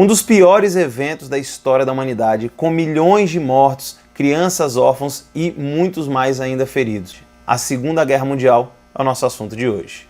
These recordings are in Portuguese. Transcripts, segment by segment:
Um dos piores eventos da história da humanidade, com milhões de mortos, crianças órfãos e muitos mais ainda feridos. A Segunda Guerra Mundial é o nosso assunto de hoje.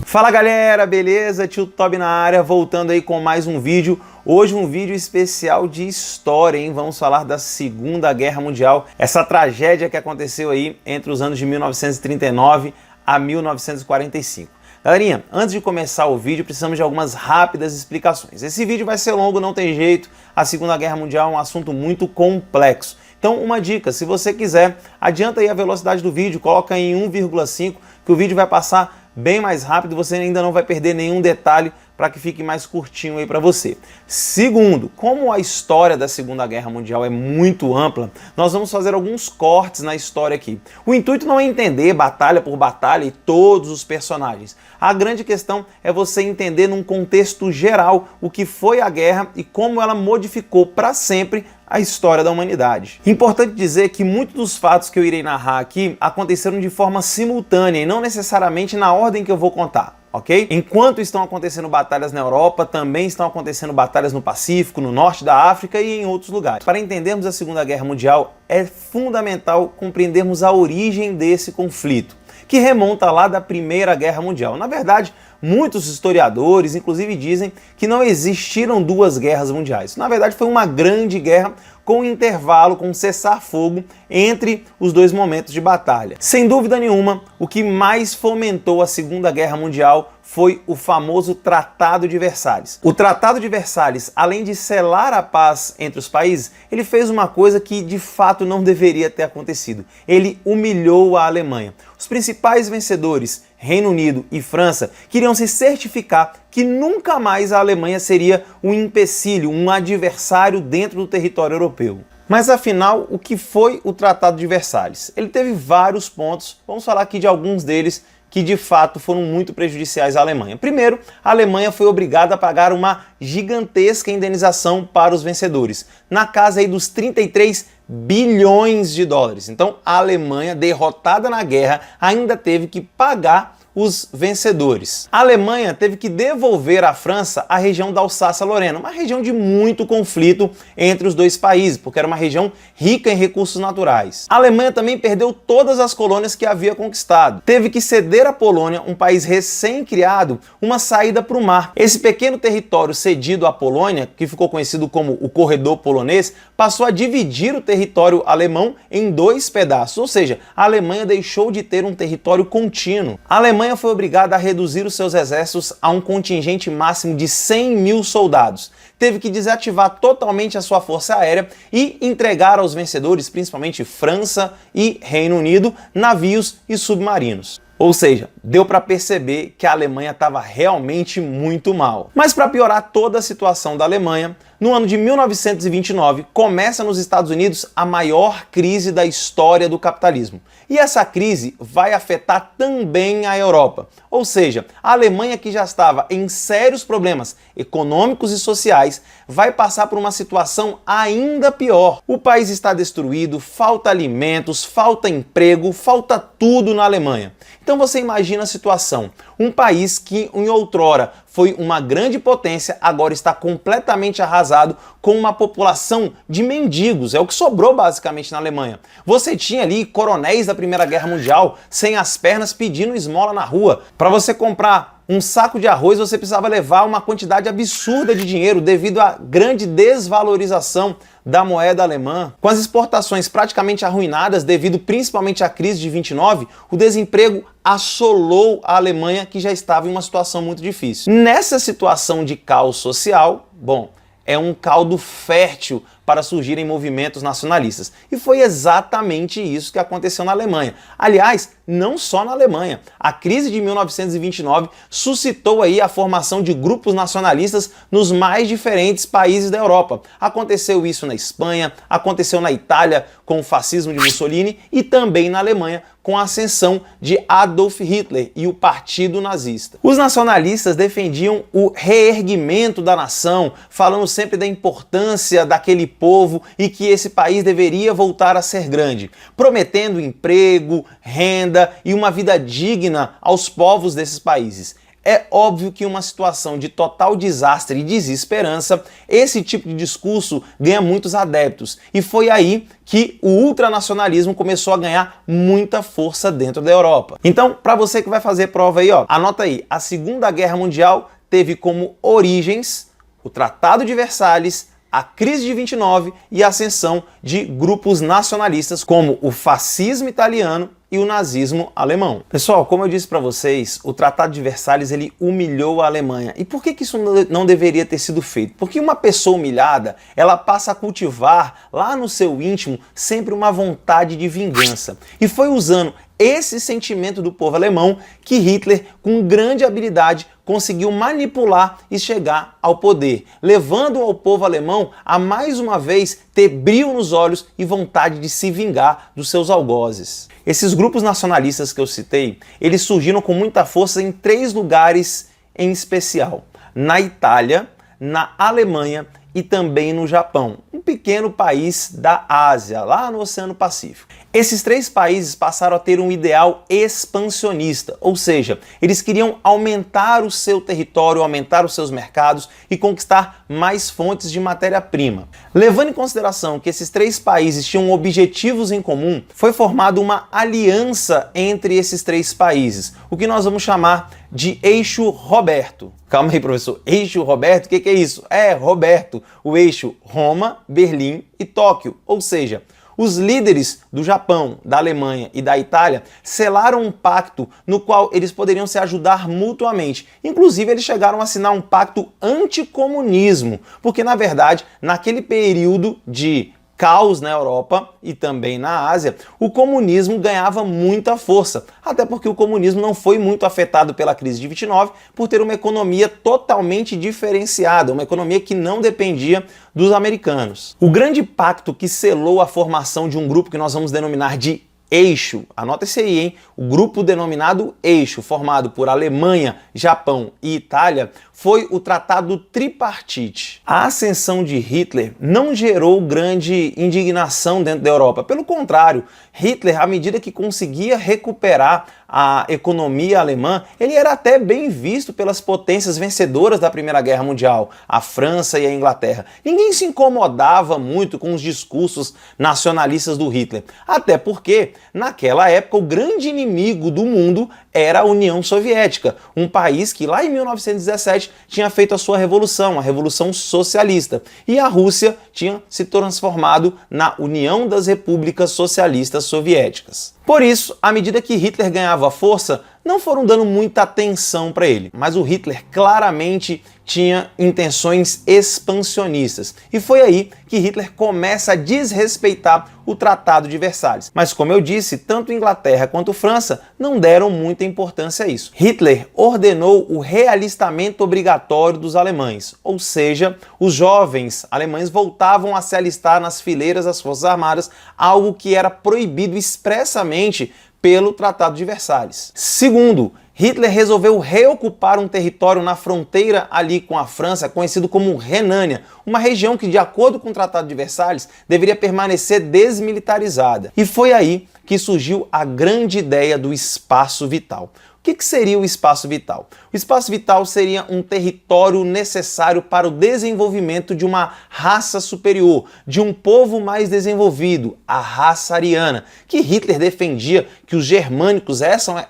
Fala galera, beleza? Tio Tobi na área, voltando aí com mais um vídeo. Hoje um vídeo especial de história, hein? Vamos falar da Segunda Guerra Mundial, essa tragédia que aconteceu aí entre os anos de 1939 a 1945. Galerinha, antes de começar o vídeo, precisamos de algumas rápidas explicações. Esse vídeo vai ser longo, não tem jeito, a Segunda Guerra Mundial é um assunto muito complexo. Então, uma dica, se você quiser, adianta aí a velocidade do vídeo, coloca em 1,5, que o vídeo vai passar bem mais rápido, você ainda não vai perder nenhum detalhe para que fique mais curtinho aí para você. Segundo, como a história da Segunda Guerra Mundial é muito ampla, nós vamos fazer alguns cortes na história aqui. O intuito não é entender batalha por batalha e todos os personagens. A grande questão é você entender num contexto geral o que foi a guerra e como ela modificou para sempre a história da humanidade. Importante dizer que muitos dos fatos que eu irei narrar aqui aconteceram de forma simultânea e não necessariamente na ordem que eu vou contar. Ok? Enquanto estão acontecendo batalhas na Europa, também estão acontecendo batalhas no Pacífico, no norte da África e em outros lugares. Para entendermos a Segunda Guerra Mundial, é fundamental compreendermos a origem desse conflito, que remonta lá da Primeira Guerra Mundial. Na verdade, muitos historiadores, inclusive, dizem que não existiram duas guerras mundiais. Na verdade, foi uma grande guerra com intervalo, com cessar-fogo entre os dois momentos de batalha. Sem dúvida nenhuma, o que mais fomentou a Segunda Guerra Mundial foi o famoso Tratado de Versalhes. O Tratado de Versalhes, além de selar a paz entre os países, ele fez uma coisa que de fato não deveria ter acontecido. Ele humilhou a Alemanha. Os principais vencedores, Reino Unido e França, queriam se certificar que nunca mais a Alemanha seria um empecilho, um adversário dentro do território europeu. Mas afinal, o que foi o Tratado de Versalhes? Ele teve vários pontos, vamos falar aqui de alguns deles que de fato foram muito prejudiciais à Alemanha. Primeiro, a Alemanha foi obrigada a pagar uma gigantesca indenização para os vencedores, na casa aí dos 33 bilhões de dólares. Então, a Alemanha, derrotada na guerra, ainda teve que pagar os vencedores. A Alemanha teve que devolver à França a região da Alsácia-Lorena, uma região de muito conflito entre os dois países, porque era uma região rica em recursos naturais. A Alemanha também perdeu todas as colônias que havia conquistado. Teve que ceder à Polônia, um país recém-criado, uma saída para o mar. Esse pequeno território cedido à Polônia, que ficou conhecido como o Corredor Polonês, passou a dividir o território alemão em dois pedaços, ou seja, a Alemanha deixou de ter um território contínuo. A Alemanha foi obrigada a reduzir os seus exércitos a um contingente máximo de 100 mil soldados. Teve que desativar totalmente a sua força aérea e entregar aos vencedores, principalmente França e Reino Unido, navios e submarinos. Ou seja, deu para perceber que a Alemanha estava realmente muito mal. Mas para piorar toda a situação da Alemanha, no ano de 1929 começa nos Estados Unidos a maior crise da história do capitalismo. E essa crise vai afetar também a Europa. Ou seja, a Alemanha, que já estava em sérios problemas econômicos e sociais, vai passar por uma situação ainda pior. O país está destruído, falta alimentos, falta emprego, falta tudo na Alemanha. Então você imagina a situação. Um país que em outrora foi uma grande potência, agora está completamente arrasado com uma população de mendigos. É o que sobrou basicamente na Alemanha. Você tinha ali coronéis da Primeira Guerra Mundial sem as pernas pedindo esmola na rua. Para você comprar um saco de arroz, você precisava levar uma quantidade absurda de dinheiro devido à grande desvalorização da moeda alemã. Com as exportações praticamente arruinadas devido principalmente à crise de 29, o desemprego assolou a Alemanha, que já estava em uma situação muito difícil. Nessa situação de caos social, bom, é um caldo fértil para surgirem movimentos nacionalistas. E foi exatamente isso que aconteceu na Alemanha. Aliás, não só na Alemanha. A crise de 1929 suscitou aí a formação de grupos nacionalistas nos mais diferentes países da Europa. Aconteceu isso na Espanha, aconteceu na Itália com o fascismo de Mussolini e também na Alemanha com a ascensão de Adolf Hitler e o Partido Nazista. Os nacionalistas defendiam o reerguimento da nação, falando sempre da importância daquele povo e que esse país deveria voltar a ser grande, prometendo emprego, renda e uma vida digna aos povos desses países. É óbvio que em uma situação de total desastre e desesperança, esse tipo de discurso ganha muitos adeptos. E foi aí que o ultranacionalismo começou a ganhar muita força dentro da Europa. Então, para você que vai fazer prova aí, ó, anota aí, a Segunda Guerra Mundial teve como origens o Tratado de Versalhes, a crise de 29 e a ascensão de grupos nacionalistas como o fascismo italiano e o nazismo alemão. Pessoal, como eu disse para vocês, o Tratado de Versalhes ele humilhou a Alemanha. E por que isso não deveria ter sido feito? Porque uma pessoa humilhada, ela passa a cultivar lá no seu íntimo sempre uma vontade de vingança. E foi usando esse sentimento do povo alemão que Hitler, com grande habilidade, conseguiu manipular e chegar ao poder, levando ao povo alemão a mais uma vez ter brilho nos olhos e vontade de se vingar dos seus algozes. Esses grupos nacionalistas que eu citei, eles surgiram com muita força em 3 lugares em especial: na Itália, na Alemanha e também no Japão, um pequeno país da Ásia, lá no Oceano Pacífico. Esses 3 países passaram a ter um ideal expansionista, ou seja, eles queriam aumentar o seu território, aumentar os seus mercados e conquistar mais fontes de matéria-prima. Levando em consideração que esses 3 países tinham objetivos em comum, foi formada uma aliança entre esses 3 países, o que nós vamos chamar de Eixo Roberto. Calma aí, professor. Eixo Roberto, o que é isso? É, Roberto, o eixo Roma, Berlim e Tóquio, ou seja, os líderes do Japão, da Alemanha e da Itália selaram um pacto no qual eles poderiam se ajudar mutuamente. Inclusive, eles chegaram a assinar um pacto anticomunismo, porque, na verdade, naquele período de caos na Europa e também na Ásia, o comunismo ganhava muita força, até porque o comunismo não foi muito afetado pela crise de 29 por ter uma economia totalmente diferenciada, uma economia que não dependia dos americanos. O grande pacto que selou a formação de um grupo que nós vamos denominar de Eixo, anota esse aí, hein? O grupo denominado Eixo, formado por Alemanha, Japão e Itália, foi o Tratado Tripartite. A ascensão de Hitler não gerou grande indignação dentro da Europa. Pelo contrário, Hitler, à medida que conseguia recuperar a economia alemã, ele era até bem visto pelas potências vencedoras da Primeira Guerra Mundial, a França e a Inglaterra. Ninguém se incomodava muito com os discursos nacionalistas do Hitler, até porque, naquela época, o grande inimigo do mundo era a União Soviética, um país que lá em 1917 tinha feito a sua revolução, a Revolução Socialista, e a Rússia tinha se transformado na União das Repúblicas Socialistas Soviéticas. Por isso, à medida que Hitler ganhava força, não foram dando muita atenção para ele. Mas o Hitler claramente tinha intenções expansionistas. E foi aí que Hitler começa a desrespeitar o Tratado de Versalhes. Mas como eu disse, tanto Inglaterra quanto França não deram muita importância a isso. Hitler ordenou o realistamento obrigatório dos alemães, ou seja, os jovens alemães voltavam a se alistar nas fileiras das Forças Armadas, algo que era proibido expressamente pelo Tratado de Versalhes. Segundo, Hitler resolveu reocupar um território na fronteira ali com a França, conhecido como Renânia, uma região que, de acordo com o Tratado de Versalhes, deveria permanecer desmilitarizada. E foi aí que surgiu a grande ideia do espaço vital. O que seria o espaço vital? O espaço vital seria um território necessário para o desenvolvimento de uma raça superior, de um povo mais desenvolvido, a raça ariana, que Hitler defendia que os germânicos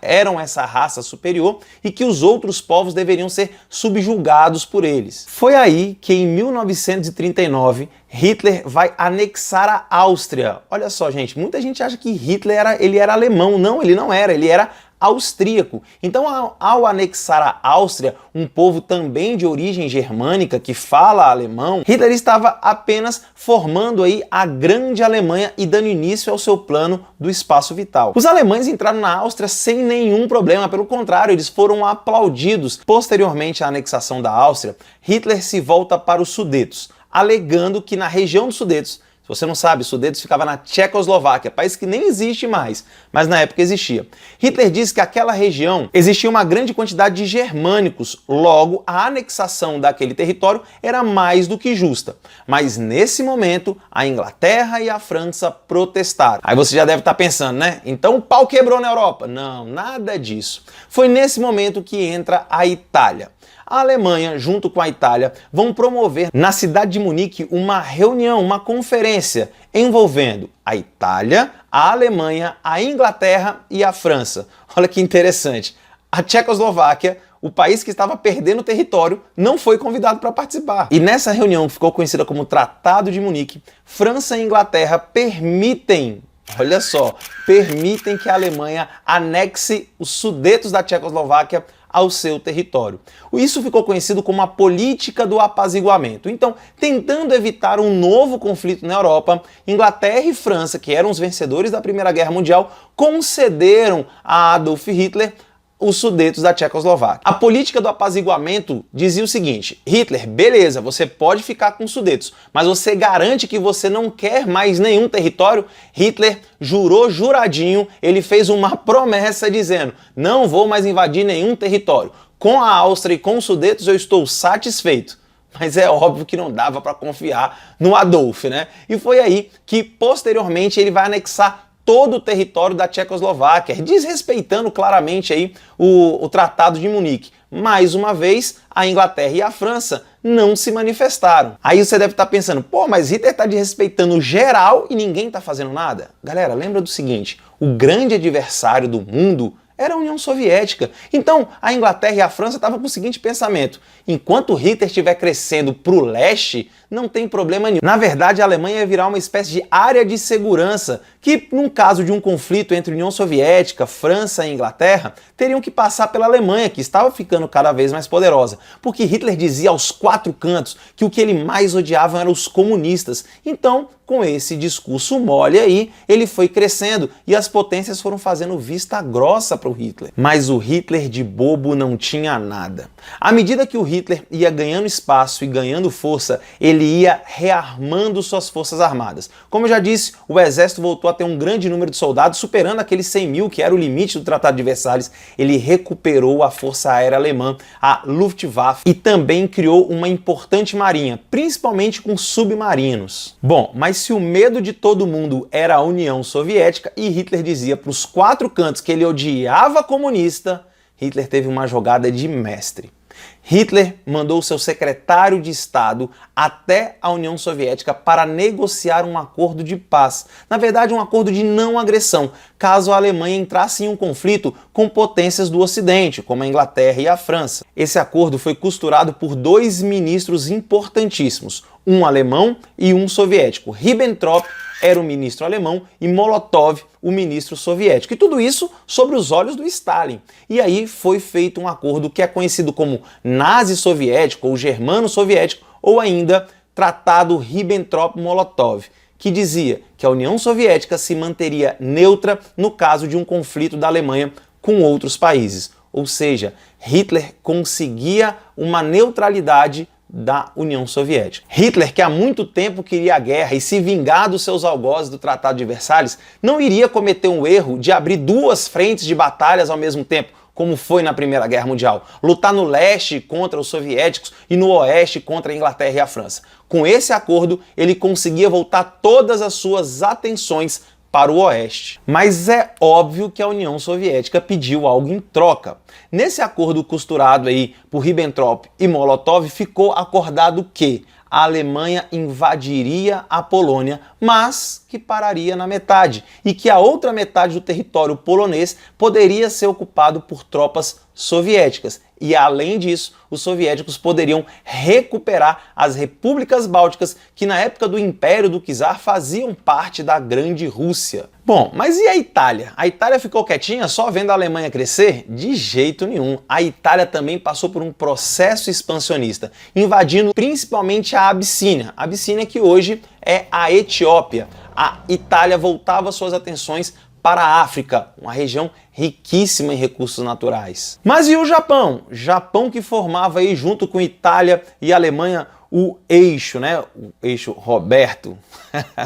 eram essa raça superior e que os outros povos deveriam ser subjugados por eles. Foi aí que, em 1939, Hitler vai anexar a Áustria. Olha só, gente, muita gente acha que Hitler era alemão. Não, ele não era, ele era austríaco. Então, ao anexar a Áustria, um povo também de origem germânica que fala alemão, Hitler estava apenas formando aí a grande Alemanha e dando início ao seu plano do espaço vital. Os alemães entraram na Áustria sem nenhum problema, pelo contrário, eles foram aplaudidos. Posteriormente à anexação da Áustria, Hitler se volta para os Sudetos, alegando que na região dos Sudetos Se você não sabe, Sudetos ficava na Tchecoslováquia, país que nem existe mais, mas na época existia. Hitler disse que aquela região existia uma grande quantidade de germânicos, logo a anexação daquele território era mais do que justa. Mas nesse momento, a Inglaterra e a França protestaram. Aí você já deve estar pensando, né? Então o pau quebrou na Europa. Não, nada disso. Foi nesse momento que entra a Itália. A Alemanha, junto com a Itália, vão promover na cidade de Munique uma reunião, uma conferência envolvendo a Itália, a Alemanha, a Inglaterra e a França. Olha que interessante. A Tchecoslováquia, o país que estava perdendo território, não foi convidado para participar. E nessa reunião, que ficou conhecida como Tratado de Munique, França e Inglaterra permitem, olha só, permitem que a Alemanha anexe os Sudetos da Tchecoslováquia ao seu território. Isso ficou conhecido como a política do apaziguamento. Então, tentando evitar um novo conflito na Europa, Inglaterra e França, que eram os vencedores da Primeira Guerra Mundial, concederam a Adolf Hitler os Sudetos da Tchecoslováquia. A política do apaziguamento dizia o seguinte: Hitler, beleza, você pode ficar com os Sudetos, mas você garante que você não quer mais nenhum território? Hitler jurou juradinho, ele fez uma promessa dizendo: não vou mais invadir nenhum território. Com a Áustria e com os Sudetos eu estou satisfeito. Mas é óbvio que não dava para confiar no Adolf, né? E foi aí que posteriormente ele vai anexar todo o território da Tchecoslováquia, desrespeitando claramente aí o Tratado de Munique. Mais uma vez, a Inglaterra e a França não se manifestaram. Aí você deve estar pensando, pô, mas Hitler está desrespeitando geral e ninguém está fazendo nada? Galera, lembra do seguinte, o grande adversário do mundo era a União Soviética. Então, a Inglaterra e a França estavam com o seguinte pensamento: enquanto Hitler estiver crescendo para o leste, não tem problema nenhum. Na verdade, a Alemanha ia virar uma espécie de área de segurança que, num caso de um conflito entre União Soviética, França e Inglaterra, teriam que passar pela Alemanha, que estava ficando cada vez mais poderosa. Porque Hitler dizia aos quatro cantos que o que ele mais odiava eram os comunistas. Então, com esse discurso mole aí, ele foi crescendo e as potências foram fazendo vista grossa para o Hitler. Mas o Hitler de bobo não tinha nada. À medida que o Hitler ia ganhando espaço e ganhando força, ele ia rearmando suas forças armadas. Como eu já disse, o exército voltou a ter um grande número de soldados, superando aqueles 100 mil que era o limite do Tratado de Versalhes. Ele recuperou a força aérea alemã, a Luftwaffe, e também criou uma importante marinha, principalmente com submarinos. Bom, mas se o medo de todo mundo era a União Soviética e Hitler dizia para os quatro cantos que ele odiava comunista, Hitler teve uma jogada de mestre. Hitler mandou seu secretário de Estado até a União Soviética para negociar um acordo de paz. Na verdade, um acordo de não agressão, caso a Alemanha entrasse em um conflito com potências do Ocidente, como a Inglaterra e a França. Esse acordo foi costurado por dois ministros importantíssimos, um alemão e um soviético. Ribbentrop era o ministro alemão e Molotov o ministro soviético. E tudo isso sobre os olhos do Stalin. E aí foi feito um acordo que é conhecido como nazi-soviético ou germano-soviético, ou ainda Tratado Ribbentrop-Molotov, que dizia que a União Soviética se manteria neutra no caso de um conflito da Alemanha com outros países. Ou seja, Hitler conseguia uma neutralidade da União Soviética. Hitler, que há muito tempo queria a guerra e se vingar dos seus algozes do Tratado de Versalhes, não iria cometer um erro de abrir duas frentes de batalhas ao mesmo tempo, como foi na Primeira Guerra Mundial, lutar no leste contra os soviéticos e no oeste contra a Inglaterra e a França. Com esse acordo, ele conseguia voltar todas as suas atenções para o oeste. Mas é óbvio que a União Soviética pediu algo em troca. Nesse acordo costurado aí por Ribbentrop e Molotov, ficou acordado que a Alemanha invadiria a Polônia, mas que pararia na metade, e que a outra metade do território polonês poderia ser ocupado por tropas soviéticas. E além disso, os soviéticos poderiam recuperar as repúblicas bálticas que na época do Império do Czar faziam parte da Grande Rússia. Bom, mas e a Itália? A Itália ficou quietinha só vendo a Alemanha crescer? De jeito nenhum. A Itália também passou por um processo expansionista, invadindo principalmente a Abissínia. A Abissínia que hoje é a Etiópia. A Itália voltava suas atenções para a África, uma região riquíssima em recursos naturais. Mas e o Japão? Japão que formava aí junto com Itália e Alemanha o eixo, né? O eixo Roberto.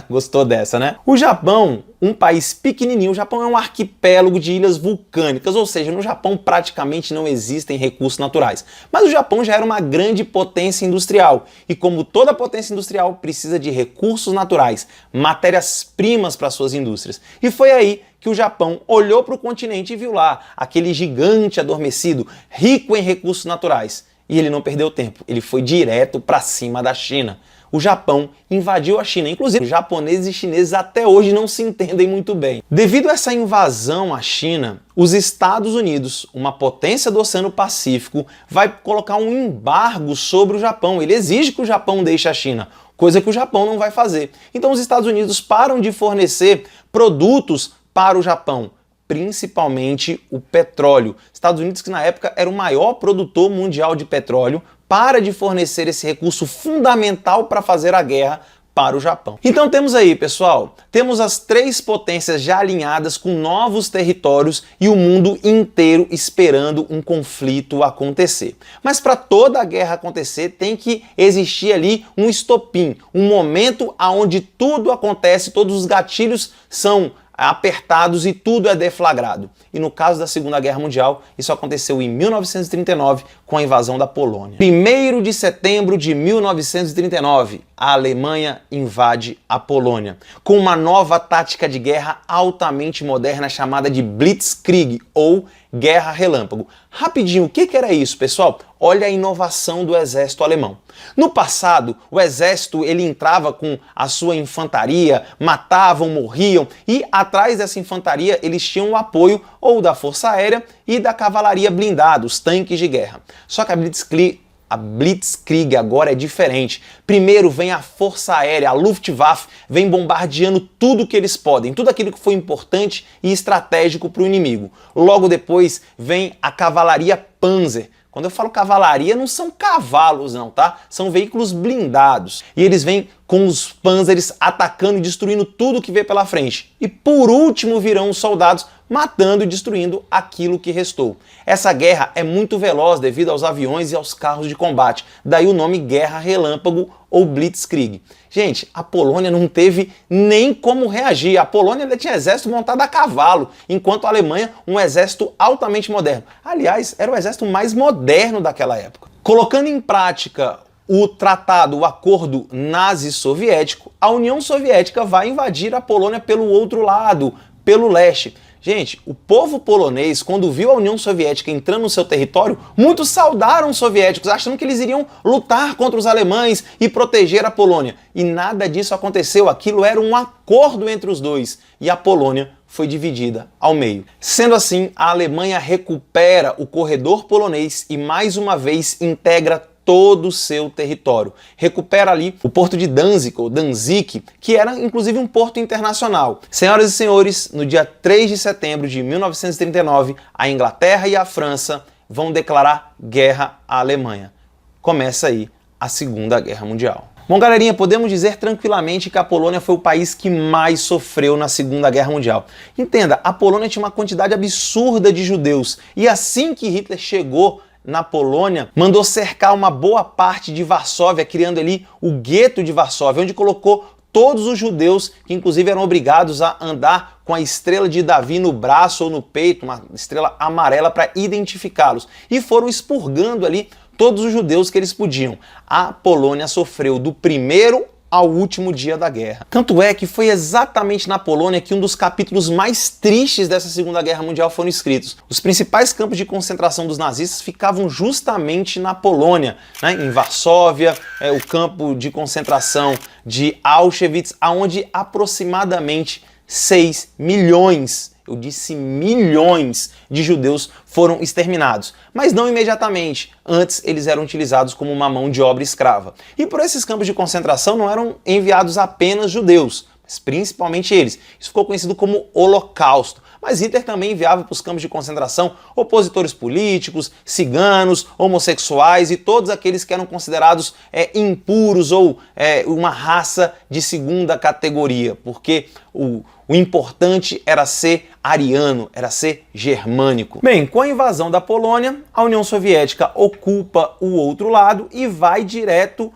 Gostou dessa, né? O Japão, um país pequenininho, o Japão é um arquipélago de ilhas vulcânicas, ou seja, no Japão praticamente não existem recursos naturais. Mas o Japão já era uma grande potência industrial, e como toda potência industrial precisa de recursos naturais, matérias-primas para suas indústrias. E foi aí que o Japão olhou para o continente e viu lá aquele gigante adormecido, rico em recursos naturais. E ele não perdeu tempo, ele foi direto para cima da China. O Japão invadiu a China, inclusive os japoneses e chineses até hoje não se entendem muito bem. Devido a essa invasão à China, os Estados Unidos, uma potência do Oceano Pacífico, vai colocar um embargo sobre o Japão. Ele exige que o Japão deixe a China, coisa que o Japão não vai fazer. Então os Estados Unidos param de fornecer produtos para o Japão, principalmente o petróleo. Estados Unidos, que na época era o maior produtor mundial de petróleo, para de fornecer esse recurso fundamental para fazer a guerra para o Japão. Então temos aí, pessoal, temos as três potências já alinhadas com novos territórios e o mundo inteiro esperando um conflito acontecer. Mas para toda a guerra acontecer tem que existir ali um estopim, um momento onde tudo acontece, todos os gatilhos são apertados e tudo é deflagrado. E no caso da Segunda Guerra Mundial, isso aconteceu em 1939 com a invasão da Polônia. 1º de setembro de 1939, a Alemanha invade a Polônia, com uma nova tática de guerra altamente moderna chamada de Blitzkrieg, ou Guerra Relâmpago. Rapidinho, o que era isso, pessoal? Olha a inovação do exército alemão. No passado, o exército ele entrava com a sua infantaria, matavam, morriam, e atrás dessa infantaria eles tinham o apoio ou da Força Aérea e da cavalaria blindada, os tanques de guerra. Só que a Blitzkrieg agora é diferente. Primeiro vem a Força Aérea, a Luftwaffe, vem bombardeando tudo que eles podem, tudo aquilo que foi importante e estratégico para o inimigo. Logo depois vem a cavalaria Panzer. Quando eu falo cavalaria, não são cavalos não, tá? São veículos blindados. E eles vêm com os Panzers atacando e destruindo tudo que vê pela frente. E por último virão os soldados matando e destruindo aquilo que restou. Essa guerra é muito veloz devido aos aviões e aos carros de combate. Daí o nome Guerra Relâmpago ou Blitzkrieg. Gente, a Polônia não teve nem como reagir. A Polônia ainda tinha exército montado a cavalo, enquanto a Alemanha um exército altamente moderno. Aliás, era o exército mais moderno daquela época. Colocando em prática o tratado, o acordo nazi-soviético, a União Soviética vai invadir a Polônia pelo outro lado, pelo leste. Gente, o povo polonês, quando viu a União Soviética entrando no seu território, muitos saudaram os soviéticos, achando que eles iriam lutar contra os alemães e proteger a Polônia. E nada disso aconteceu, aquilo era um acordo entre os dois, e a Polônia foi dividida ao meio. Sendo assim, a Alemanha recupera o corredor polonês e mais uma vez integra todo o seu território. Recupera ali o porto de Danzig, ou Danzig, que era inclusive um porto internacional. Senhoras e senhores, no dia 3 de setembro de 1939, a Inglaterra e a França vão declarar guerra à Alemanha. Começa aí a Segunda Guerra Mundial. Bom, galerinha, podemos dizer tranquilamente que a Polônia foi o país que mais sofreu na Segunda Guerra Mundial. Entenda, a Polônia tinha uma quantidade absurda de judeus, e assim que Hitler chegou na Polônia, mandou cercar uma boa parte de Varsóvia, criando ali o gueto de Varsóvia, onde colocou todos os judeus, que inclusive eram obrigados a andar com a estrela de Davi no braço ou no peito, uma estrela amarela para identificá-los. E foram expurgando ali todos os judeus que eles podiam. A Polônia sofreu do primeiro ao último dia da guerra. Tanto é que foi exatamente na Polônia que um dos capítulos mais tristes dessa Segunda Guerra Mundial foram escritos. Os principais campos de concentração dos nazistas ficavam justamente na Polônia, né? Em Varsóvia, o campo de concentração de Auschwitz, onde aproximadamente 6 milhões, eu disse milhões de judeus foram exterminados, mas não imediatamente. Antes eles eram utilizados como uma mão de obra escrava. E por esses campos de concentração não eram enviados apenas judeus, mas principalmente eles. Isso ficou conhecido como Holocausto. Mas Hitler também enviava para os campos de concentração opositores políticos, ciganos, homossexuais e todos aqueles que eram considerados impuros ou uma raça de segunda categoria, porque o importante era ser ariano, era ser germânico. Bem, com a invasão da Polônia, a União Soviética ocupa o outro lado e vai direto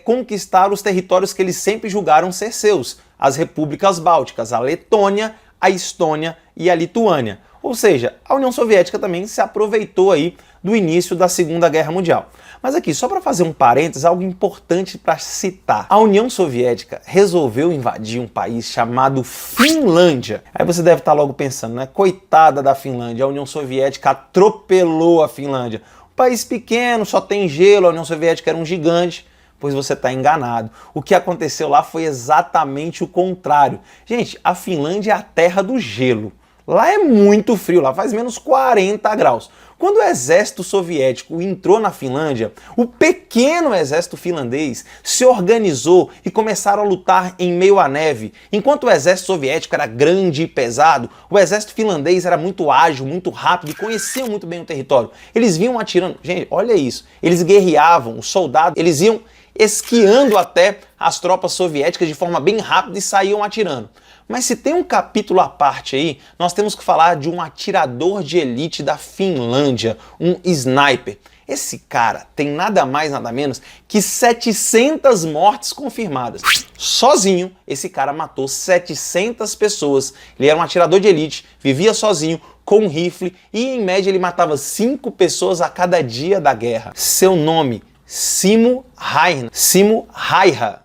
conquistar os territórios que eles sempre julgaram ser seus, as repúblicas bálticas, a Letônia, a Estônia e a Lituânia. Ou seja, a União Soviética também se aproveitou aí do início da Segunda Guerra Mundial. Mas aqui, só para fazer um parênteses, algo importante para citar. A União Soviética resolveu invadir um país chamado Finlândia. Aí você deve estar logo pensando, né? Coitada da Finlândia, a União Soviética atropelou a Finlândia. Um país pequeno, só tem gelo, a União Soviética era um gigante. Pois você está enganado. O que aconteceu lá foi exatamente o contrário. Gente, a Finlândia é a terra do gelo. Lá é muito frio, lá faz menos 40 graus. Quando o exército soviético entrou na Finlândia, o pequeno exército finlandês se organizou e começaram a lutar em meio à neve. Enquanto o exército soviético era grande e pesado, o exército finlandês era muito ágil, muito rápido e conheciam muito bem o território. Eles vinham atirando. Gente, olha isso. Eles guerreavam, os soldados, eles iam esquiando até as tropas soviéticas de forma bem rápida e saíam atirando. Mas se tem um capítulo à parte aí, nós temos que falar de um atirador de elite da Finlândia, um sniper. Esse cara tem nada mais, nada menos que 700 mortes confirmadas. Sozinho, esse cara matou 700 pessoas. Ele era um atirador de elite, vivia sozinho, com um rifle e em média ele matava 5 pessoas a cada dia da guerra. Seu nome, Simo Häyhä. Simo Häyhä.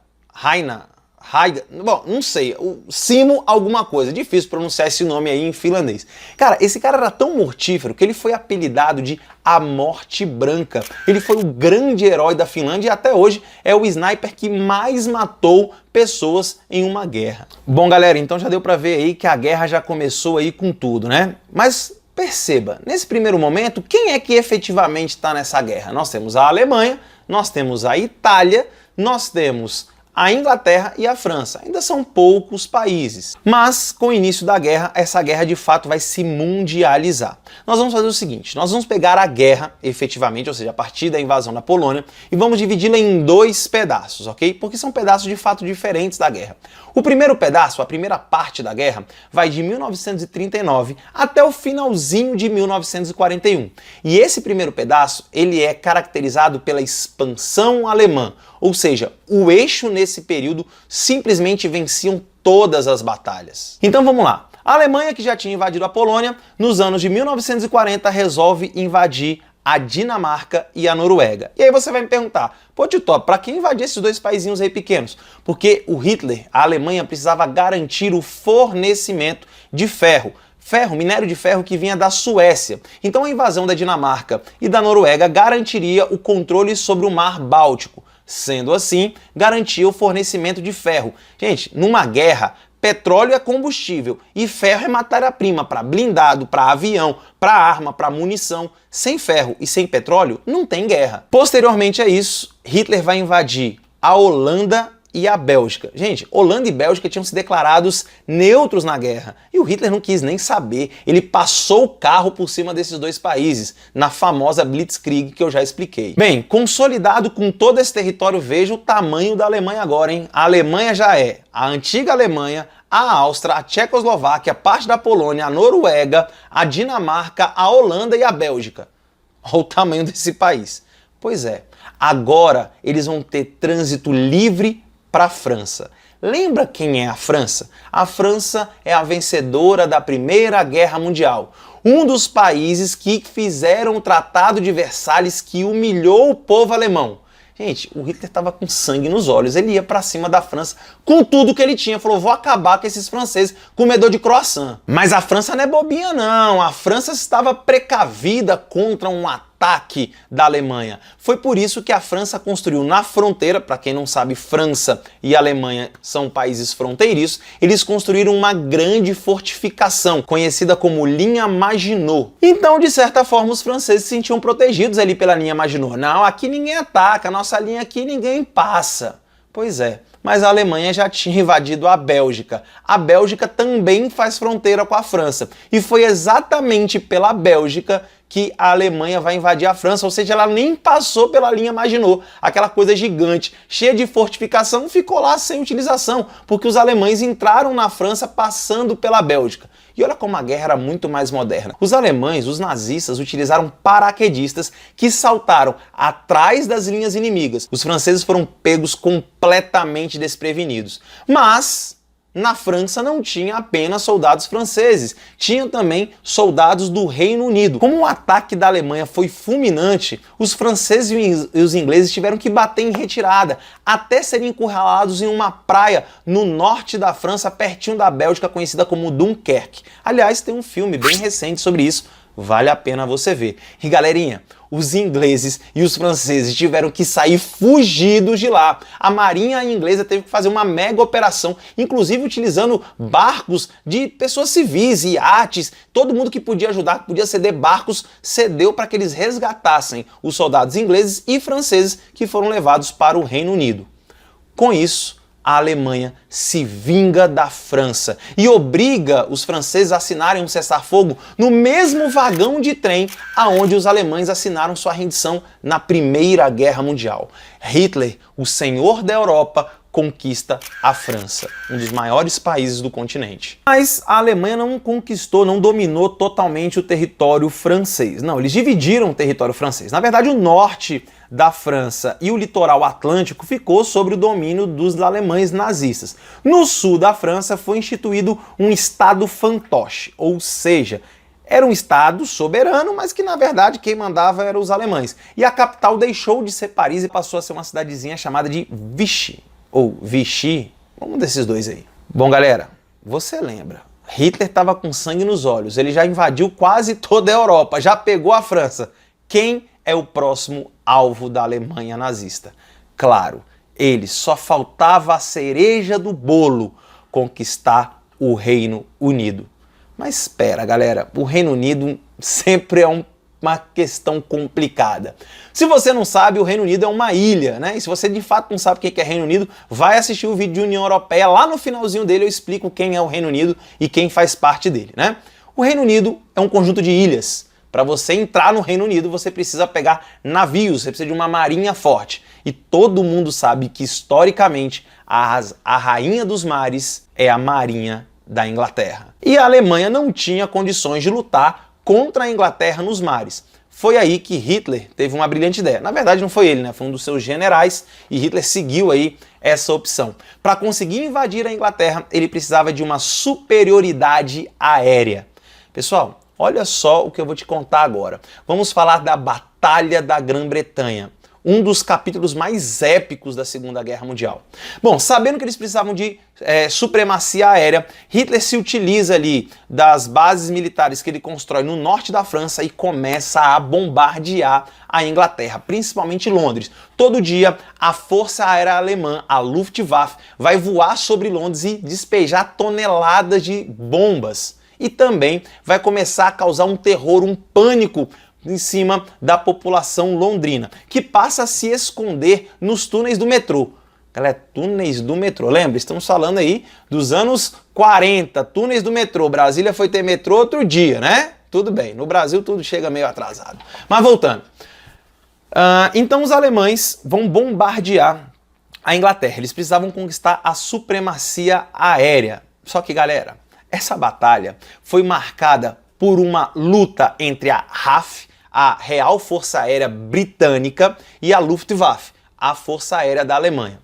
Bom, não sei, o Simo alguma coisa, difícil pronunciar esse nome aí em finlandês. Cara, esse cara era tão mortífero que ele foi apelidado de A Morte Branca. Ele foi o grande herói da Finlândia e até hoje é o sniper que mais matou pessoas em uma guerra. Bom, galera, então já deu pra ver aí que a guerra já começou aí com tudo, né? Mas perceba, nesse primeiro momento, quem é que efetivamente está nessa guerra? Nós temos a Alemanha, nós temos a Itália, nós temos a Inglaterra e a França. Ainda são poucos países. Mas, com o início da guerra, essa guerra de fato vai se mundializar. Nós vamos fazer o seguinte, nós vamos pegar a guerra, efetivamente, ou seja, a partir da invasão da Polônia, e vamos dividi-la em 2 pedaços, ok? Porque são pedaços de fato diferentes da guerra. O primeiro pedaço, a primeira parte da guerra, vai de 1939 até o finalzinho de 1941. E esse primeiro pedaço, ele é caracterizado pela expansão alemã, ou seja, o eixo nesse período simplesmente venciam todas as batalhas. Então vamos lá. A Alemanha, que já tinha invadido a Polônia, nos anos de 1940 resolve invadir a Dinamarca e a Noruega. E aí você vai me perguntar, pô, Tito, para que invadir esses 2 paizinhos aí pequenos? Porque o Hitler, a Alemanha, precisava garantir o fornecimento de ferro. Minério de ferro que vinha da Suécia. Então a invasão da Dinamarca e da Noruega garantiria o controle sobre o Mar Báltico. Sendo assim, garantia o fornecimento de ferro. Gente, numa guerra, petróleo é combustível e ferro é matéria-prima para blindado, para avião, para arma, para munição. Sem ferro e sem petróleo, não tem guerra. Posteriormente a isso, Hitler vai invadir a Holanda e a Bélgica. Gente, Holanda e Bélgica tinham se declarados neutros na guerra e o Hitler não quis nem saber. Ele passou o carro por cima desses 2 países, na famosa Blitzkrieg que eu já expliquei. Bem, consolidado com todo esse território, veja o tamanho da Alemanha agora, hein? A Alemanha já é a antiga Alemanha, a Áustria, a Tchecoslováquia, parte da Polônia, a Noruega, a Dinamarca, a Holanda e a Bélgica. Olha o tamanho desse país. Pois é, agora eles vão ter trânsito livre para a França. Lembra quem é a França? A França é a vencedora da Primeira Guerra Mundial. Um dos países que fizeram o Tratado de Versalhes que humilhou o povo alemão. Gente, o Hitler estava com sangue nos olhos, ele ia para cima da França com tudo que ele tinha, falou, vou acabar com esses franceses comedor de croissant. Mas a França não é bobinha não, a França estava precavida contra um ataque da Alemanha. Foi por isso que a França construiu na fronteira, para quem não sabe, França e Alemanha são países fronteiriços, eles construíram uma grande fortificação, conhecida como linha Maginot. Então, de certa forma, os franceses se sentiam protegidos ali pela linha Maginot. Não, aqui ninguém ataca, nossa linha aqui ninguém passa. Pois é, mas a Alemanha já tinha invadido a Bélgica. A Bélgica também faz fronteira com a França. E foi exatamente pela Bélgica que a Alemanha vai invadir a França, ou seja, ela nem passou pela linha Maginot, aquela coisa gigante, cheia de fortificação, ficou lá sem utilização, porque os alemães entraram na França passando pela Bélgica. E olha como a guerra era muito mais moderna. Os alemães, os nazistas, utilizaram paraquedistas que saltaram atrás das linhas inimigas. Os franceses foram pegos completamente desprevenidos. Mas na França não tinha apenas soldados franceses, tinha também soldados do Reino Unido. Como o ataque da Alemanha foi fulminante, os franceses e os ingleses tiveram que bater em retirada, até serem encurralados em uma praia no norte da França, pertinho da Bélgica, conhecida como Dunkerque. Aliás, tem um filme bem recente sobre isso, vale a pena você ver. E galerinha, os ingleses e os franceses tiveram que sair fugidos de lá. A marinha inglesa teve que fazer uma mega operação, inclusive utilizando barcos de pessoas civis, iates, todo mundo que podia ajudar, que podia ceder barcos, cedeu para que eles resgatassem os soldados ingleses e franceses que foram levados para o Reino Unido. Com isso, a Alemanha se vinga da França e obriga os franceses a assinarem um cessar-fogo no mesmo vagão de trem aonde os alemães assinaram sua rendição na Primeira Guerra Mundial. Hitler, o senhor da Europa, conquista a França, um dos maiores países do continente. Mas a Alemanha não conquistou, não dominou totalmente o território francês. Não, eles dividiram o território francês. Na verdade, o norte da França e o litoral atlântico ficou sob o domínio dos alemães nazistas. No sul da França foi instituído um estado fantoche, ou seja, era um estado soberano, mas que na verdade quem mandava eram os alemães. E a capital deixou de ser Paris e passou a ser uma cidadezinha chamada de Vichy, ou Vichy, um desses dois aí. Bom galera, você lembra, Hitler estava com sangue nos olhos, ele já invadiu quase toda a Europa, já pegou a França. Quem é o próximo alvo da Alemanha nazista? Claro, ele, só faltava a cereja do bolo, conquistar o Reino Unido. Mas espera, galera, o Reino Unido sempre é uma questão complicada. Se você não sabe, o Reino Unido é uma ilha, né? E se você de fato não sabe o que é Reino Unido, vai assistir o vídeo de União Europeia. Lá no finalzinho dele eu explico quem é o Reino Unido e quem faz parte dele, né? O Reino Unido é um conjunto de ilhas. Para você entrar no Reino Unido, você precisa pegar navios, você precisa de uma marinha forte. E todo mundo sabe que, historicamente, a rainha dos mares é a marinha da Inglaterra. E a Alemanha não tinha condições de lutar contra a Inglaterra nos mares. Foi aí que Hitler teve uma brilhante ideia. Na verdade, não foi ele, né? Foi um dos seus generais e Hitler seguiu aí essa opção. Para conseguir invadir a Inglaterra, ele precisava de uma superioridade aérea. Pessoal, olha só o que eu vou te contar agora. Vamos falar da Batalha da Grã-Bretanha, um dos capítulos mais épicos da Segunda Guerra Mundial. Bom, sabendo que eles precisavam de supremacia aérea, Hitler se utiliza ali das bases militares que ele constrói no norte da França e começa a bombardear a Inglaterra, principalmente Londres. Todo dia, a Força Aérea Alemã, a Luftwaffe, vai voar sobre Londres e despejar toneladas de bombas. E também vai começar a causar um terror, um pânico em cima da população londrina, que passa a se esconder nos túneis do metrô. Galera, túneis do metrô, lembra? Estamos falando aí dos anos 40, túneis do metrô. Brasília foi ter metrô outro dia, né? Tudo bem, no Brasil tudo chega meio atrasado. Mas voltando. Então os alemães vão bombardear a Inglaterra. Eles precisavam conquistar a supremacia aérea. Só que, galera, essa batalha foi marcada por uma luta entre a RAF, a Real Força Aérea Britânica, e a Luftwaffe, a Força Aérea da Alemanha.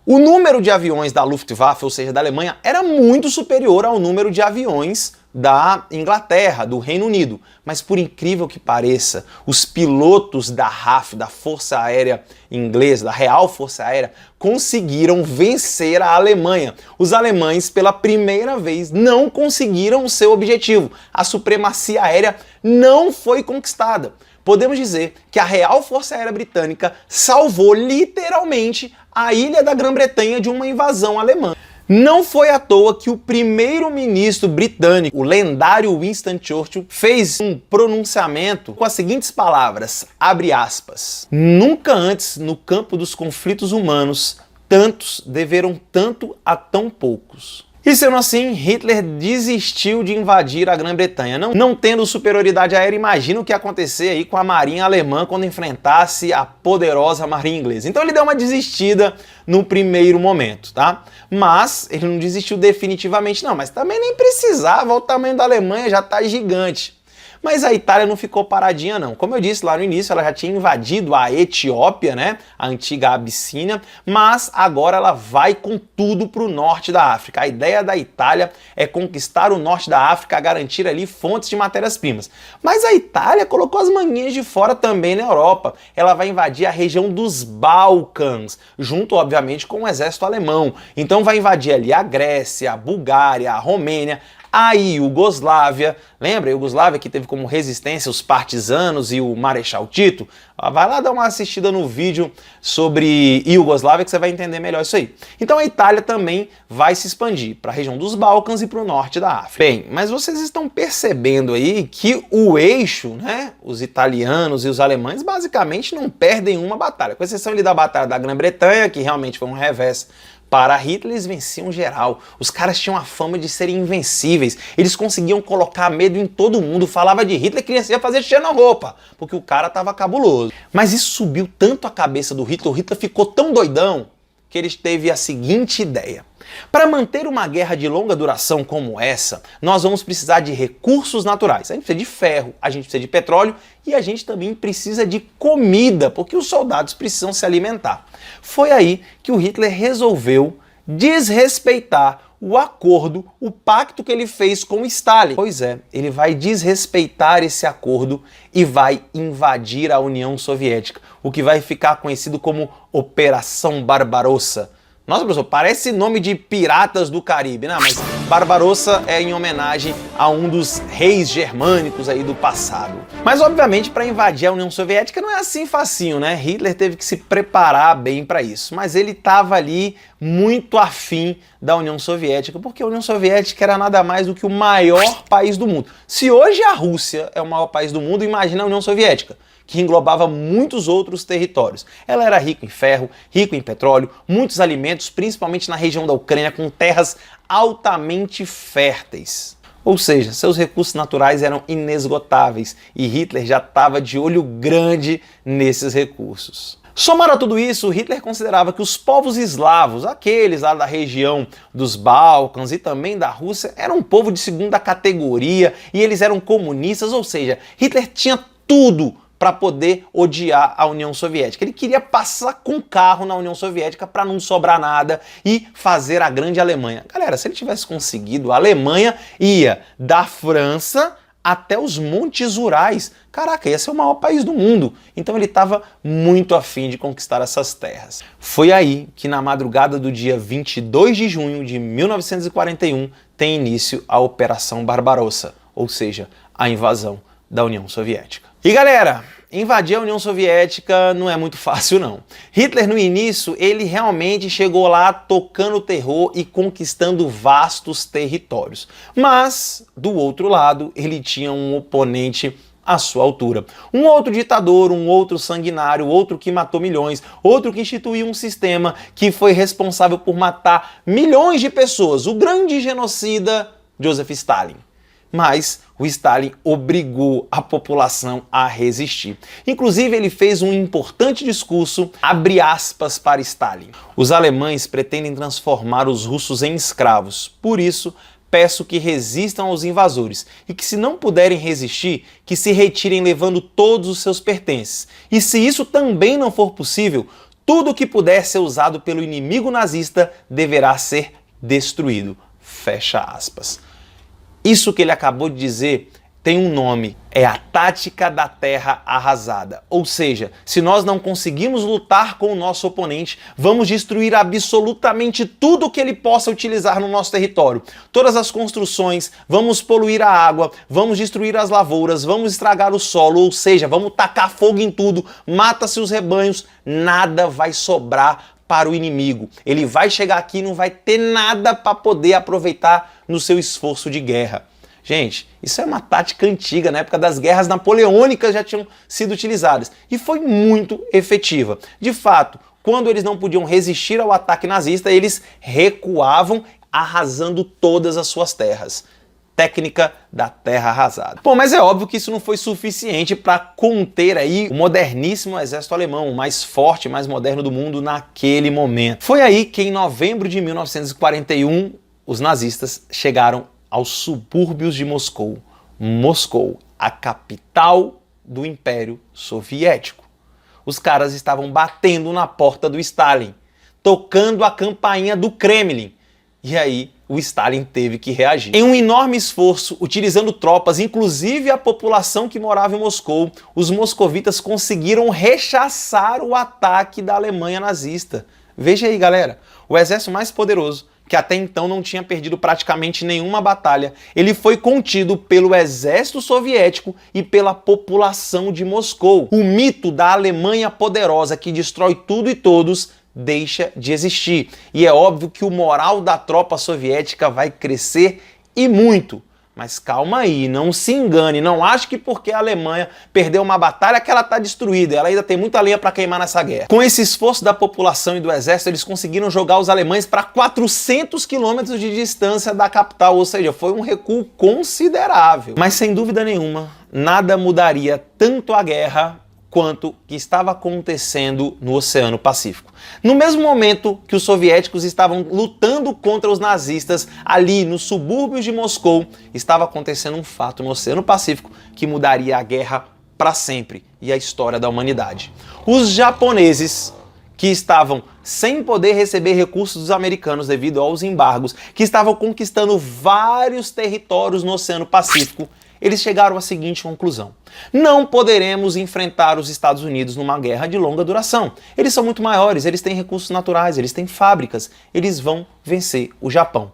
O número de aviões da Luftwaffe, ou seja, da Alemanha, era muito superior ao número de aviões da Inglaterra, do Reino Unido. Mas por incrível que pareça, os pilotos da RAF, da Força Aérea Inglesa, da Real Força Aérea, conseguiram vencer a Alemanha. Os alemães, pela primeira vez, não conseguiram o seu objetivo. A supremacia aérea não foi conquistada. Podemos dizer que a Real Força Aérea Britânica salvou literalmente a ilha da Grã-Bretanha de uma invasão alemã. Não foi à toa que o primeiro-ministro britânico, o lendário Winston Churchill, fez um pronunciamento com as seguintes palavras, abre aspas: "Nunca antes, no campo dos conflitos humanos, tantos deveram tanto a tão poucos. E sendo assim, Hitler desistiu de invadir a Grã-Bretanha. Não tendo superioridade aérea, imagina o que ia acontecer aí com a marinha alemã quando enfrentasse a poderosa marinha inglesa. Então ele deu uma desistida no primeiro momento, tá? Mas ele não desistiu definitivamente não, mas também nem precisava, o tamanho da Alemanha já tá gigante. Mas a Itália não ficou paradinha não. Como eu disse lá no início, ela já tinha invadido a Etiópia, né, a antiga Abissínia, mas agora ela vai com tudo para o norte da África. A ideia da Itália é conquistar o norte da África, garantir ali fontes de matérias-primas. Mas a Itália colocou as manguinhas de fora também na Europa. Ela vai invadir a região dos Balcãs, junto, obviamente, com o exército alemão. Então vai invadir ali a Grécia, a Bulgária, a Romênia, a Iugoslávia. Lembra a Iugoslávia que teve como resistência os partisanos e o Marechal Tito? Vai lá dar uma assistida no vídeo sobre Iugoslávia que você vai entender melhor isso aí. Então a Itália também vai se expandir para a região dos Balcãs e para o norte da África. Bem, mas vocês estão percebendo aí que o eixo, né, os italianos e os alemães basicamente não perdem uma batalha, com exceção ali da Batalha da Grã-Bretanha, que realmente foi um revés para Hitler, eles venciam geral. Os caras tinham a fama de serem invencíveis. Eles conseguiam colocar medo em todo mundo. Falava de Hitler que ia fazer xixi na roupa, porque o cara tava cabuloso. Mas isso subiu tanto a cabeça do Hitler, o Hitler ficou tão doidão que ele teve a seguinte ideia. Para manter uma guerra de longa duração como essa, nós vamos precisar de recursos naturais. A gente precisa de ferro, a gente precisa de petróleo e a gente também precisa de comida, porque os soldados precisam se alimentar. Foi aí que o Hitler resolveu desrespeitar o acordo, o pacto que ele fez com Stalin. Pois é, ele vai desrespeitar esse acordo e vai invadir a União Soviética, o que vai ficar conhecido como Operação Barbarossa. Nossa, professor, parece nome de piratas do Caribe, né? Mas Barbarossa é em homenagem a um dos reis germânicos aí do passado. Mas, obviamente, para invadir a União Soviética não é assim facinho, né? Hitler teve que se preparar bem para isso. Mas ele estava ali muito afim da União Soviética, porque a União Soviética era nada mais do que o maior país do mundo. Se hoje a Rússia é o maior país do mundo, imagina a União Soviética, que englobava muitos outros territórios. Ela era rica em ferro, rica em petróleo, muitos alimentos, principalmente na região da Ucrânia, com terras altamente férteis. Ou seja, seus recursos naturais eram inesgotáveis e Hitler já estava de olho grande nesses recursos. Somado a tudo isso, Hitler considerava que os povos eslavos, aqueles lá da região dos Balcãs e também da Rússia, eram um povo de segunda categoria e eles eram comunistas, ou seja, Hitler tinha tudo para poder odiar a União Soviética. Ele queria passar com carro na União Soviética para não sobrar nada e fazer a grande Alemanha. Galera, se ele tivesse conseguido, a Alemanha ia da França até os Montes Urais. Caraca, ia ser o maior país do mundo. Então ele estava muito afim de conquistar essas terras. Foi aí que na madrugada do dia 22 de junho de 1941 tem início a Operação Barbarossa, ou seja, a invasão da União Soviética. E galera, invadir a União Soviética não é muito fácil não. Hitler no início, ele realmente chegou lá tocando terror e conquistando vastos territórios. Mas, do outro lado, ele tinha um oponente à sua altura. Um outro ditador, um outro sanguinário, outro que matou milhões, outro que instituiu um sistema que foi responsável por matar milhões de pessoas, o grande genocida Joseph Stalin. Mas o Stalin obrigou a população a resistir. Inclusive, ele fez um importante discurso, abre aspas, para Stalin. Os alemães pretendem transformar os russos em escravos. Por isso, peço que resistam aos invasores e que, se não puderem resistir, que se retirem levando todos os seus pertences. E se isso também não for possível, tudo que puder ser usado pelo inimigo nazista deverá ser destruído. Fecha aspas. Isso que ele acabou de dizer tem um nome, é a tática da terra arrasada. Ou seja, se nós não conseguimos lutar com o nosso oponente, vamos destruir absolutamente tudo que ele possa utilizar no nosso território. Todas as construções, vamos poluir a água, vamos destruir as lavouras, vamos estragar o solo, ou seja, vamos tacar fogo em tudo, mata-se os rebanhos, nada vai sobrar para o inimigo. Ele vai chegar aqui e não vai ter nada para poder aproveitar no seu esforço de guerra. Gente, isso é uma tática antiga, na época das guerras napoleônicas já tinham sido utilizadas e foi muito efetiva. De fato, quando eles não podiam resistir ao ataque nazista, eles recuavam, arrasando todas as suas terras. Técnica da terra arrasada. Bom, mas é óbvio que isso não foi suficiente para conter aí o moderníssimo exército alemão, o mais forte, mais moderno do mundo naquele momento. Foi aí que em novembro de 1941 os nazistas chegaram aos subúrbios de Moscou. Moscou, a capital do Império Soviético. Os caras estavam batendo na porta do Stalin, tocando a campainha do Kremlin. E aí o Stalin teve que reagir. Em um enorme esforço, utilizando tropas, inclusive a população que morava em Moscou, os moscovitas conseguiram rechaçar o ataque da Alemanha nazista. Veja aí, galera, o exército mais poderoso, que até então não tinha perdido praticamente nenhuma batalha, ele foi contido pelo exército soviético e pela população de Moscou. O mito da Alemanha poderosa que destrói tudo e todos deixa de existir. E é óbvio que o moral da tropa soviética vai crescer e muito. Mas calma aí, não se engane, não ache que porque a Alemanha perdeu uma batalha que ela está destruída, ela ainda tem muita lenha para queimar nessa guerra. Com esse esforço da população e do exército, eles conseguiram jogar os alemães para 400 quilômetros de distância da capital, ou seja, foi um recuo considerável. Mas sem dúvida nenhuma, nada mudaria tanto a guerra quanto que estava acontecendo no Oceano Pacífico. No mesmo momento que os soviéticos estavam lutando contra os nazistas ali nos subúrbios de Moscou, estava acontecendo um fato no Oceano Pacífico que mudaria a guerra para sempre e a história da humanidade. Os japoneses, que estavam sem poder receber recursos dos americanos devido aos embargos, que estavam conquistando vários territórios no Oceano Pacífico, eles chegaram à seguinte conclusão: não poderemos enfrentar os Estados Unidos numa guerra de longa duração. Eles são muito maiores, eles têm recursos naturais, eles têm fábricas, eles vão vencer o Japão.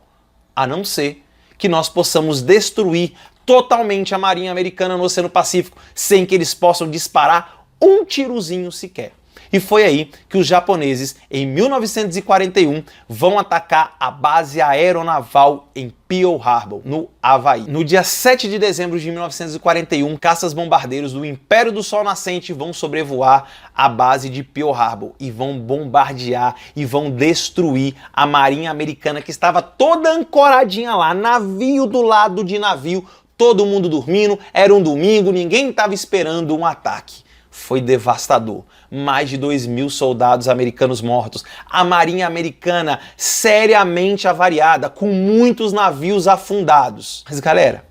A não ser que nós possamos destruir totalmente a marinha americana no Oceano Pacífico, sem que eles possam disparar um tirozinho sequer. E foi aí que os japoneses, em 1941, vão atacar a base aeronaval em Pearl Harbor, no Havaí. No dia 7 de dezembro de 1941, caças-bombardeiros do Império do Sol Nascente vão sobrevoar a base de Pearl Harbor e vão bombardear e vão destruir a marinha americana que estava toda ancoradinha lá, navio do lado de navio, todo mundo dormindo, era um domingo, ninguém estava esperando um ataque. Foi devastador. Mais de 2.000 soldados americanos mortos. A marinha americana seriamente avariada, com muitos navios afundados. Mas galera,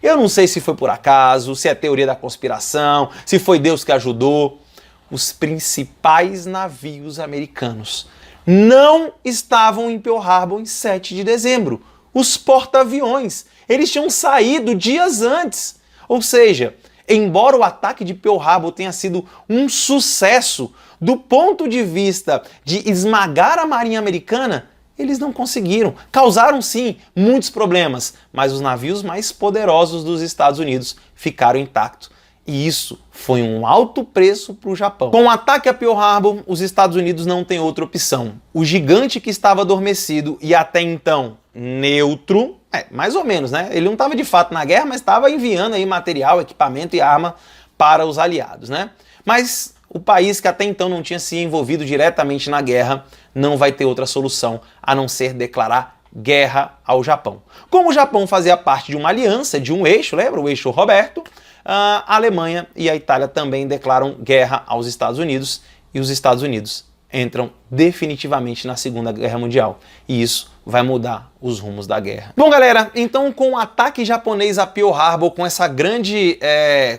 eu não sei se foi por acaso, se é teoria da conspiração, se foi Deus que ajudou. Os principais navios americanos não estavam em Pearl Harbor em 7 de dezembro. Os porta-aviões, eles tinham saído dias antes. Ou seja, embora o ataque de Pearl Harbor tenha sido um sucesso do ponto de vista de esmagar a marinha americana, eles não conseguiram. Causaram sim muitos problemas, mas os navios mais poderosos dos Estados Unidos ficaram intactos. E isso foi um alto preço para o Japão. Com o ataque a Pearl Harbor, os Estados Unidos não têm outra opção. O gigante que estava adormecido e até então neutro, mais ou menos, né? Ele não estava de fato na guerra, mas estava enviando aí material, equipamento e arma para os aliados, né? Mas o país que até então não tinha se envolvido diretamente na guerra não vai ter outra solução a não ser declarar guerra ao Japão. Como o Japão fazia parte de uma aliança, de um eixo, lembra? O eixo Roberto, a Alemanha e a Itália também declaram guerra aos Estados Unidos e os Estados Unidos entram definitivamente na Segunda Guerra Mundial. E isso vai mudar os rumos da guerra. Bom, galera, então com o ataque japonês a Pearl Harbor, com essa grande,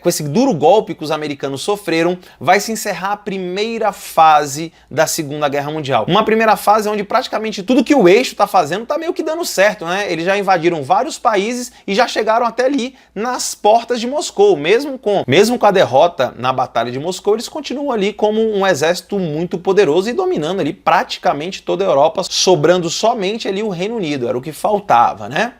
com esse duro golpe que os americanos sofreram, vai se encerrar a primeira fase da Segunda Guerra Mundial. Uma primeira fase onde praticamente tudo que o eixo está fazendo está meio que dando certo, né? Eles já invadiram vários países e já chegaram até ali nas portas de Moscou. Mesmo com a derrota na Batalha de Moscou, eles continuam ali como um exército muito poderoso e dominando ali praticamente toda a Europa, sobrando somente ali o Reino Unido, era o que faltava, né?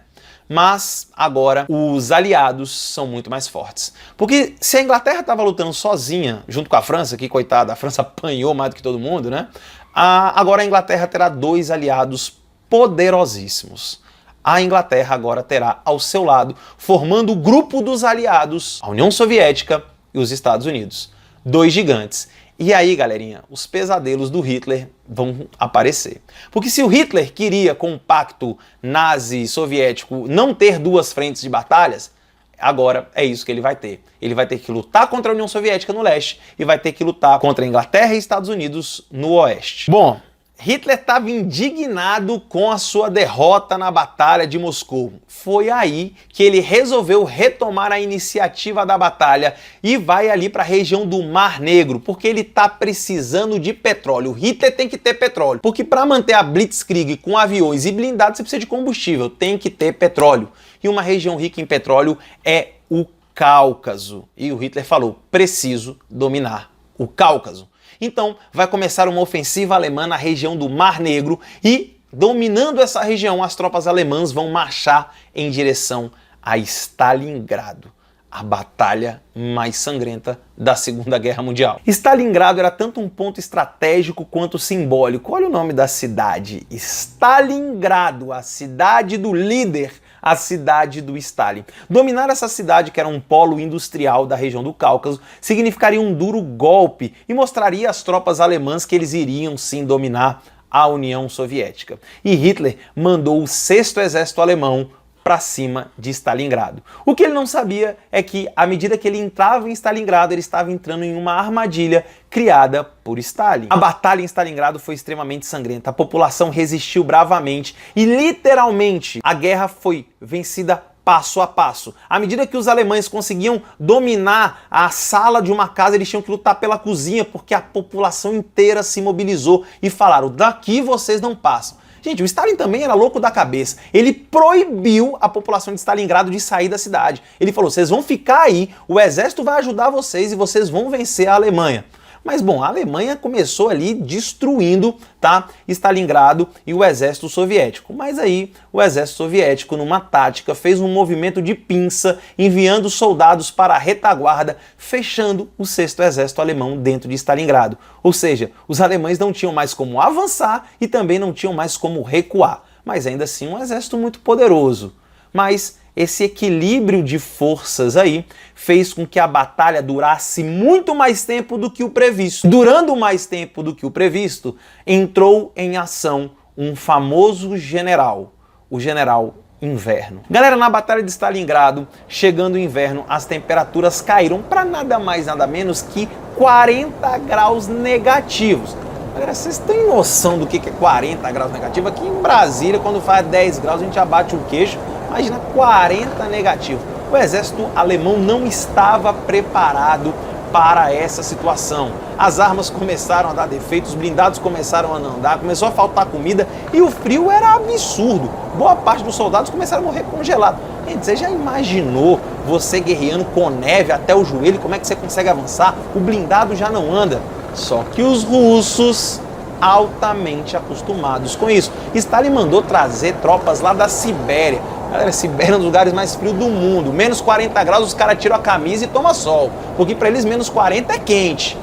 Mas agora os aliados são muito mais fortes. Porque se a Inglaterra estava lutando sozinha, junto com a França, que coitada, a França apanhou mais do que todo mundo, né? Agora a Inglaterra terá dois aliados poderosíssimos. a Inglaterra agora terá ao seu lado, formando o grupo dos aliados, a União Soviética e os Estados Unidos. Dois gigantes. E aí, galerinha, os pesadelos do Hitler vão aparecer. Porque se o Hitler queria, com o pacto nazi-soviético, não ter duas frentes de batalhas, agora é isso que ele vai ter. Ele vai ter que lutar contra a União Soviética no leste e vai ter que lutar contra a Inglaterra e Estados Unidos no oeste. Bom, Hitler estava indignado com a sua derrota na Batalha de Moscou. Foi aí que ele resolveu retomar a iniciativa da batalha e vai ali para a região do Mar Negro, porque ele está precisando de petróleo. O Hitler tem que ter petróleo, porque para manter a Blitzkrieg com aviões e blindados você precisa de combustível, tem que ter petróleo. E uma região rica em petróleo é o Cáucaso. E o Hitler falou, preciso dominar o Cáucaso. Então, vai começar uma ofensiva alemã na região do Mar Negro e, dominando essa região, as tropas alemãs vão marchar em direção a Stalingrado, a batalha mais sangrenta da Segunda Guerra Mundial. Stalingrado era tanto um ponto estratégico quanto simbólico. Olha o nome da cidade, Stalingrado, a cidade do líder, a cidade do Stalin. Dominar essa cidade, que era um polo industrial da região do Cáucaso, significaria um duro golpe e mostraria às tropas alemãs que eles iriam sim dominar a União Soviética. E Hitler mandou o 6º Exército Alemão para cima de Stalingrado. O que ele não sabia é que, à medida que ele entrava em Stalingrado, ele estava entrando em uma armadilha criada por Stalin. A batalha em Stalingrado foi extremamente sangrenta, a população resistiu bravamente e, literalmente, a guerra foi vencida passo a passo. À medida que os alemães conseguiam dominar a sala de uma casa, eles tinham que lutar pela cozinha, porque a população inteira se mobilizou e falaram, daqui vocês não passam. Gente, o Stalin também era louco da cabeça. Ele proibiu a população de Stalingrado de sair da cidade. Ele falou, vocês vão ficar aí, o exército vai ajudar vocês e vocês vão vencer a Alemanha. Mas, bom, a Alemanha começou ali destruindo, tá, Stalingrado e o exército soviético. Mas aí o exército soviético, numa tática, fez um movimento de pinça, enviando soldados para a retaguarda, fechando o 6º Exército Alemão dentro de Stalingrado. Ou seja, os alemães não tinham mais como avançar e também não tinham mais como recuar. Mas ainda assim um exército muito poderoso. Mas esse equilíbrio de forças aí fez com que a batalha durasse muito mais tempo do que o previsto. Durando mais tempo do que o previsto, entrou em ação um famoso general, o General Inverno. Galera, na Batalha de Stalingrado, chegando o inverno, as temperaturas caíram para nada mais, nada menos que 40 graus negativos. Galera, vocês têm noção do que é 40 graus negativos? Aqui em Brasília, quando faz 10 graus, a gente abate o queixo. Imagina 40 negativo. O exército alemão não estava preparado para essa situação. As armas começaram a dar defeitos, os blindados começaram a não andar, começou a faltar comida e o frio era absurdo. Boa parte dos soldados começaram a morrer congelados. Gente, você já imaginou você guerreando com neve até o joelho? Como é que você consegue avançar? O blindado já não anda. Só que os russos, altamente acostumados com isso. Stalin mandou trazer tropas lá da Sibéria. Galera, Sibéria é um dos lugares mais frios do mundo. Menos 40 graus, os caras tiram a camisa e tomam sol. Porque para eles menos 40 é quente.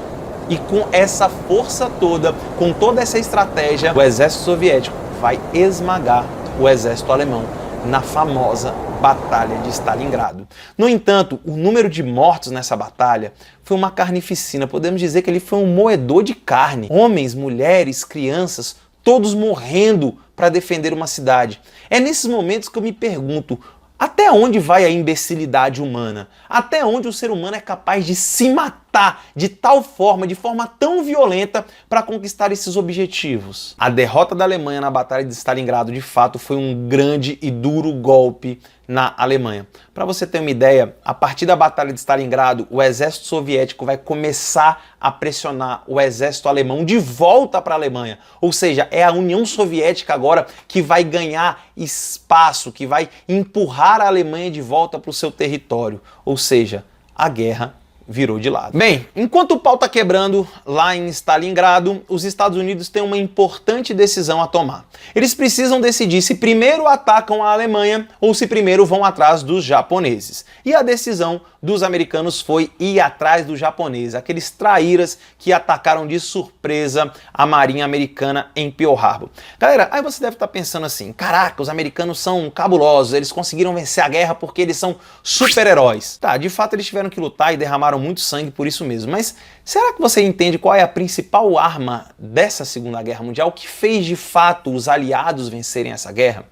E com essa força toda, com toda essa estratégia, o exército soviético vai esmagar o exército alemão na famosa Batalha de Stalingrado. No entanto, o número de mortos nessa batalha foi uma carnificina. Podemos dizer que ele foi um moedor de carne. Homens, mulheres, crianças, todos morrendo para defender uma cidade. É nesses momentos que eu me pergunto, até onde vai a imbecilidade humana? Até onde o ser humano é capaz de se matar de tal forma, de forma tão violenta, para conquistar esses objetivos? A derrota da Alemanha na Batalha de Stalingrado, de fato, foi um grande e duro golpe na Alemanha. Para você ter uma ideia, a partir da Batalha de Stalingrado, o exército soviético vai começar a pressionar o exército alemão de volta para a Alemanha. Ou seja, é a União Soviética agora que vai ganhar espaço, que vai empurrar a Alemanha de volta para o seu território. Ou seja, a guerra virou de lado. Bem, enquanto o pau tá quebrando lá em Stalingrado, os Estados Unidos têm uma importante decisão a tomar. Eles precisam decidir se primeiro atacam a Alemanha ou se primeiro vão atrás dos japoneses. E a decisão dos americanos foi ir atrás dos japoneses, aqueles traíras que atacaram de surpresa a marinha americana em Pearl Harbor. Galera, aí você deve estar pensando assim, caraca, os americanos são cabulosos, eles conseguiram vencer a guerra porque eles são super-heróis. Tá, de fato eles tiveram que lutar e derramaram muito sangue por isso mesmo, mas será que você entende qual é a principal arma dessa Segunda Guerra Mundial que fez de fato os aliados vencerem essa guerra?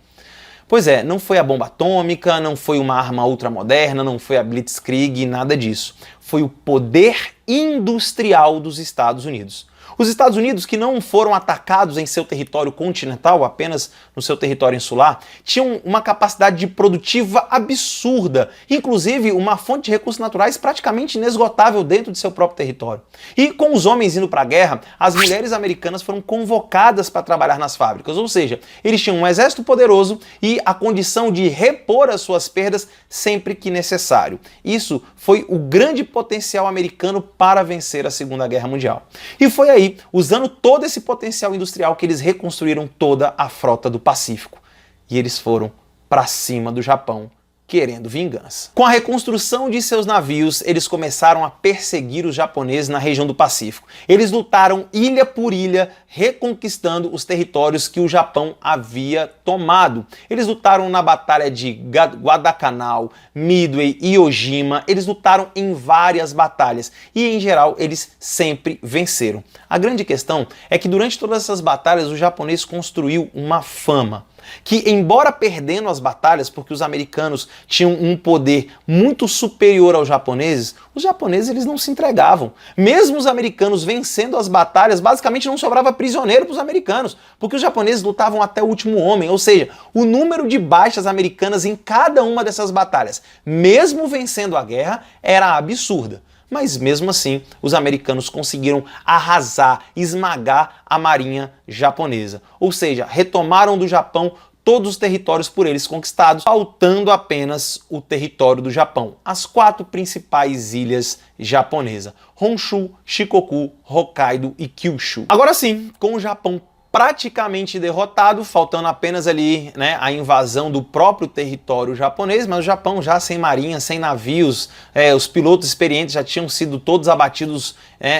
Pois é, não foi a bomba atômica, não foi uma arma ultramoderna, não foi a Blitzkrieg, nada disso. Foi o poder industrial dos Estados Unidos. Os Estados Unidos, que não foram atacados em seu território continental, apenas no seu território insular, tinham uma capacidade produtiva absurda, inclusive uma fonte de recursos naturais praticamente inesgotável dentro de seu próprio território. E com os homens indo para a guerra, as mulheres americanas foram convocadas para trabalhar nas fábricas, ou seja, eles tinham um exército poderoso e a condição de repor as suas perdas sempre que necessário. Isso foi o grande potencial americano para vencer a Segunda Guerra Mundial. E foi aí, usando todo esse potencial industrial, que eles reconstruíram toda a frota do Pacífico. E eles foram para cima do Japão, querendo vingança. Com a reconstrução de seus navios, eles começaram a perseguir os japoneses na região do Pacífico. Eles lutaram ilha por ilha, reconquistando os territórios que o Japão havia tomado. Eles lutaram na batalha de Guadalcanal, Midway e Iwo Jima. Eles lutaram em várias batalhas e, em geral, eles sempre venceram. A grande questão é que durante todas essas batalhas o japonês construiu uma fama que, embora perdendo as batalhas, porque os americanos tinham um poder muito superior aos japoneses, os japoneses eles não se entregavam. Mesmo os americanos vencendo as batalhas, basicamente não sobrava prisioneiro para os americanos, porque os japoneses lutavam até o último homem, ou seja, o número de baixas americanas em cada uma dessas batalhas, mesmo vencendo a guerra, era absurda. Mas mesmo assim, os americanos conseguiram arrasar, esmagar a marinha japonesa. Ou seja, retomaram do Japão todos os territórios por eles conquistados, faltando apenas o território do Japão, as 4 principais ilhas japonesas: Honshu, Shikoku, Hokkaido e Kyushu. Agora sim, com o Japão praticamente derrotado, faltando apenas ali, né, a invasão do próprio território japonês, mas o Japão já sem marinha, sem navios, os pilotos experientes já tinham sido todos abatidos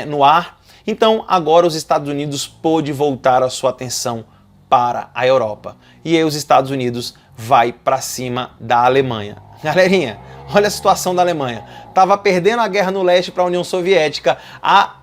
no ar. Então agora os Estados Unidos pôde voltar a sua atenção para a Europa. E aí os Estados Unidos vai para cima da Alemanha. Galerinha, olha a situação da Alemanha. Tava perdendo a guerra no leste para a União Soviética, a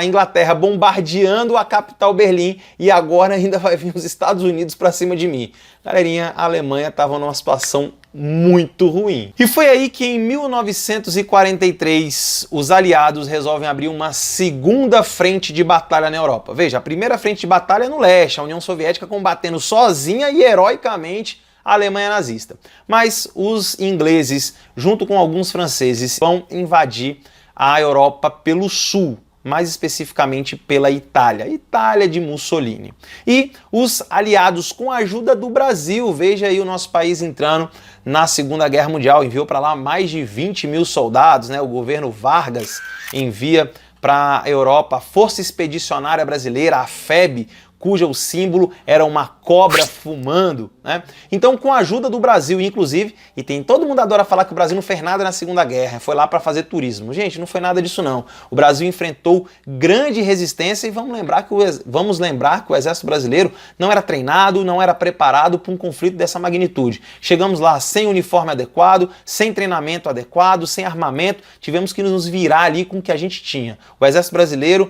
Inglaterra bombardeando a capital Berlim, e agora ainda vai vir os Estados Unidos para cima de mim. Galerinha, a Alemanha estava numa situação muito ruim. E foi aí que em 1943 os aliados resolvem abrir uma segunda frente de batalha na Europa. Veja, a primeira frente de batalha é no leste, a União Soviética combatendo sozinha e heroicamente a Alemanha nazista. Mas os ingleses, junto com alguns franceses, vão invadir a Europa pelo sul, mais especificamente pela Itália, Itália de Mussolini. E os aliados, com a ajuda do Brasil, veja aí o nosso país entrando na Segunda Guerra Mundial, enviou para lá mais de 20 mil soldados, né? O governo Vargas envia para a Europa a Força Expedicionária Brasileira, a FEB, cujo símbolo era uma cobra fumando, né? Então, com a ajuda do Brasil, inclusive, e todo mundo adora falar que o Brasil não fez nada na Segunda Guerra, foi lá para fazer turismo. Gente, não foi nada disso não. O Brasil enfrentou grande resistência e vamos lembrar que o Exército Brasileiro não era treinado, não era preparado para um conflito dessa magnitude. Chegamos lá sem uniforme adequado, sem treinamento adequado, sem armamento, tivemos que nos virar ali com o que a gente tinha. O Exército Brasileiro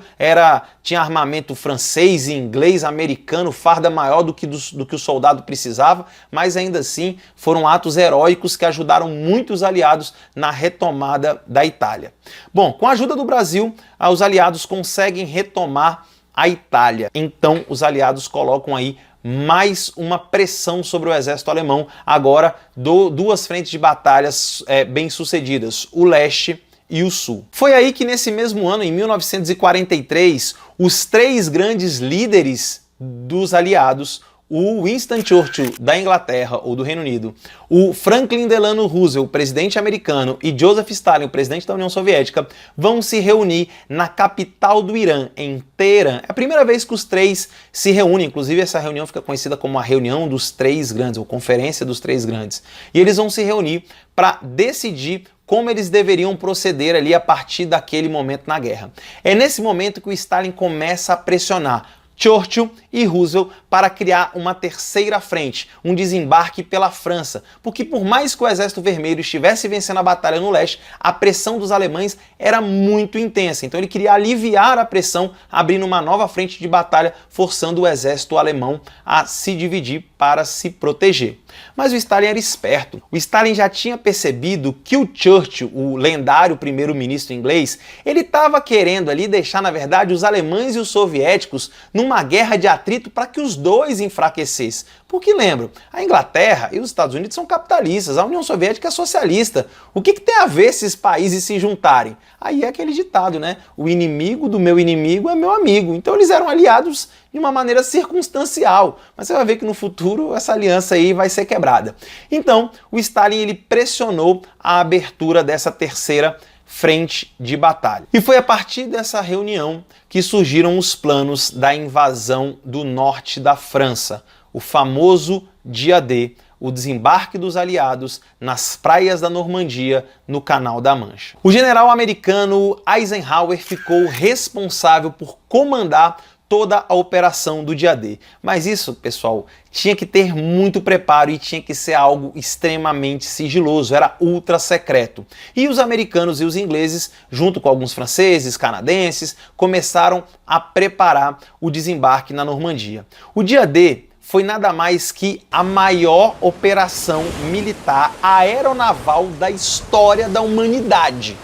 tinha armamento francês e inglês, americano, farda maior do que o soldado precisava, mas ainda assim foram atos heróicos que ajudaram muito os aliados na retomada da Itália. Bom, com a ajuda do Brasil, os aliados conseguem retomar a Itália. Então os aliados colocam aí mais uma pressão sobre o exército alemão, agora duas frentes de batalhas bem-sucedidas, o leste e o sul. Foi aí que nesse mesmo ano, em 1943, os 3 grandes líderes dos aliados, o Winston Churchill da Inglaterra ou do Reino Unido, o Franklin Delano Roosevelt, presidente americano, e Joseph Stalin, o presidente da União Soviética, vão se reunir na capital do Irã, em Teherã. É a primeira vez que os 3 se reúnem, inclusive essa reunião fica conhecida como a reunião dos 3 grandes, ou conferência dos 3 grandes. E eles vão se reunir para decidir como eles deveriam proceder ali a partir daquele momento na guerra. É nesse momento que o Stalin começa a pressionar Churchill e Roosevelt para criar uma terceira frente, um desembarque pela França, porque por mais que o Exército Vermelho estivesse vencendo a batalha no leste, a pressão dos alemães era muito intensa, então ele queria aliviar a pressão, abrindo uma nova frente de batalha, forçando o exército alemão a se dividir para se proteger. Mas o Stalin era esperto. O Stalin já tinha percebido que o Churchill, o lendário primeiro-ministro inglês, ele estava querendo ali deixar, na verdade, os alemães e os soviéticos numa guerra de atrito para que os dois enfraquecessem. Porque lembram, a Inglaterra e os Estados Unidos são capitalistas, a União Soviética é socialista. O que tem a ver esses países se juntarem? Aí é aquele ditado, né? O inimigo do meu inimigo é meu amigo. Então eles eram aliados de uma maneira circunstancial, mas você vai ver que no futuro essa aliança aí vai ser quebrada. Então, o Stalin ele pressionou a abertura dessa terceira frente de batalha. E foi a partir dessa reunião que surgiram os planos da invasão do norte da França, o famoso Dia D, o desembarque dos aliados nas praias da Normandia, no Canal da Mancha. O general americano Eisenhower ficou responsável por comandar toda a operação do Dia D. Mas isso, pessoal, tinha que ter muito preparo e tinha que ser algo extremamente sigiloso, era ultra secreto. E os americanos e os ingleses, junto com alguns franceses, canadenses, começaram a preparar o desembarque na Normandia. O Dia D foi nada mais que a maior operação militar aeronaval da história da humanidade.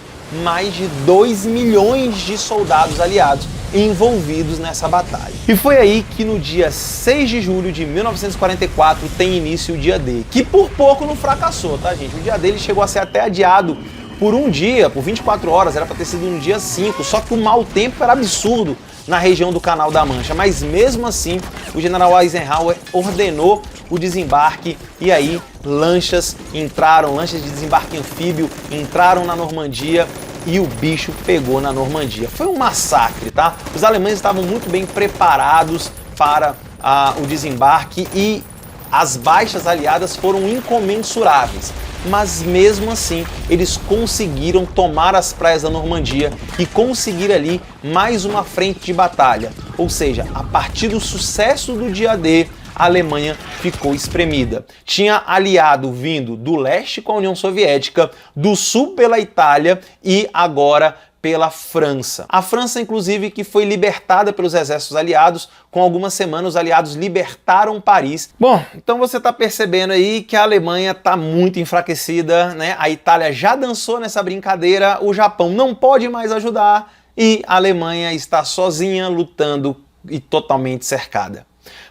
Mais de 2 milhões de soldados aliados envolvidos nessa batalha. E foi aí que no dia 6 de julho de 1944 tem início o Dia D, que por pouco não fracassou, tá, gente? O Dia D ele chegou a ser até adiado por um dia, por 24 horas, era para ter sido no dia 5, só que o mau tempo era absurdo na região do Canal da Mancha, mas mesmo assim o general Eisenhower ordenou o desembarque e aí lanchas de desembarque anfíbio entraram na Normandia e o bicho pegou na Normandia. Foi um massacre, tá? Os alemães estavam muito bem preparados para o desembarque e as baixas aliadas foram incomensuráveis. Mas mesmo assim, eles conseguiram tomar as praias da Normandia e conseguir ali mais uma frente de batalha. Ou seja, a partir do sucesso do Dia D, a Alemanha ficou espremida. Tinha aliado vindo do leste com a União Soviética, do sul pela Itália e agora pela França. A França, inclusive, que foi libertada pelos exércitos aliados, com algumas semanas os aliados libertaram Paris. Bom, então você está percebendo aí que a Alemanha está muito enfraquecida, né? A Itália já dançou nessa brincadeira, o Japão não pode mais ajudar e a Alemanha está sozinha, lutando e totalmente cercada.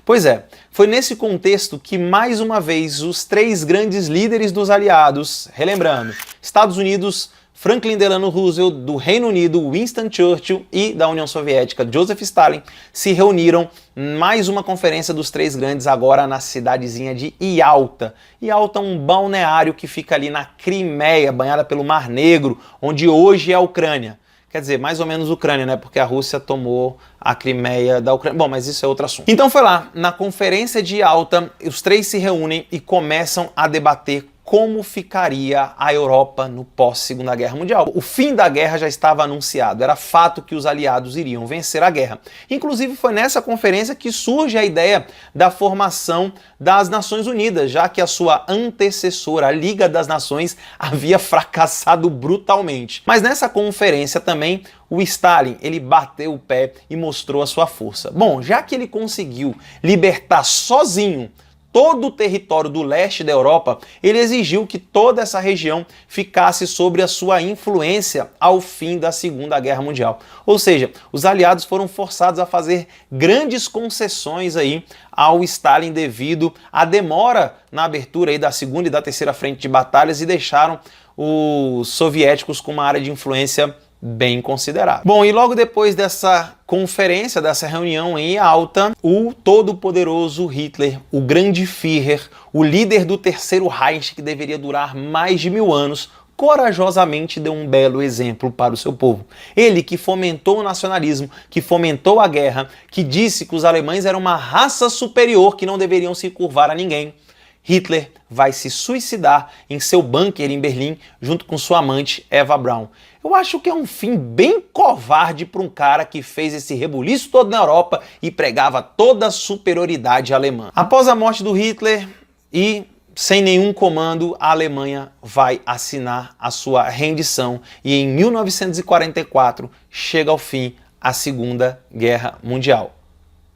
Pois é, foi nesse contexto que mais uma vez os três grandes líderes dos aliados, relembrando, Estados Unidos, Franklin Delano Roosevelt, do Reino Unido, Winston Churchill e da União Soviética, Joseph Stalin, se reuniram em mais uma conferência dos três grandes agora na cidadezinha de Yalta. Yalta é um balneário que fica ali na Crimeia, banhada pelo Mar Negro, onde hoje é a Ucrânia. Quer dizer, mais ou menos Ucrânia, né? Porque a Rússia tomou a Crimeia da Ucrânia. Bom, mas isso é outro assunto. Então foi lá, na conferência de Yalta, os três se reúnem e começam a debater como ficaria a Europa no pós-Segunda Guerra Mundial. O fim da guerra já estava anunciado, era fato que os aliados iriam vencer a guerra. Inclusive foi nessa conferência que surge a ideia da formação das Nações Unidas, já que a sua antecessora, a Liga das Nações, havia fracassado brutalmente. Mas nessa conferência também o Stalin, ele bateu o pé e mostrou a sua força. Bom, já que ele conseguiu libertar sozinho todo o território do leste da Europa, ele exigiu que toda essa região ficasse sob a sua influência ao fim da Segunda Guerra Mundial. Ou seja, os aliados foram forçados a fazer grandes concessões aí ao Stalin devido à demora na abertura aí da segunda e da terceira frente de batalhas e deixaram os soviéticos com uma área de influência bem considerável. Bom, e logo depois dessa conferência, dessa reunião em Yalta, o todo-poderoso Hitler, o grande Führer, o líder do Terceiro Reich, que deveria durar mais de 1000 anos, corajosamente deu um belo exemplo para o seu povo. Ele que fomentou o nacionalismo, que fomentou a guerra, que disse que os alemães eram uma raça superior, que não deveriam se curvar a ninguém. Hitler vai se suicidar em seu bunker em Berlim junto com sua amante Eva Braun. Eu acho que é um fim bem covarde para um cara que fez esse rebuliço todo na Europa e pregava toda a superioridade alemã. Após a morte do Hitler e sem nenhum comando, a Alemanha vai assinar a sua rendição e em 1944 chega ao fim a Segunda Guerra Mundial.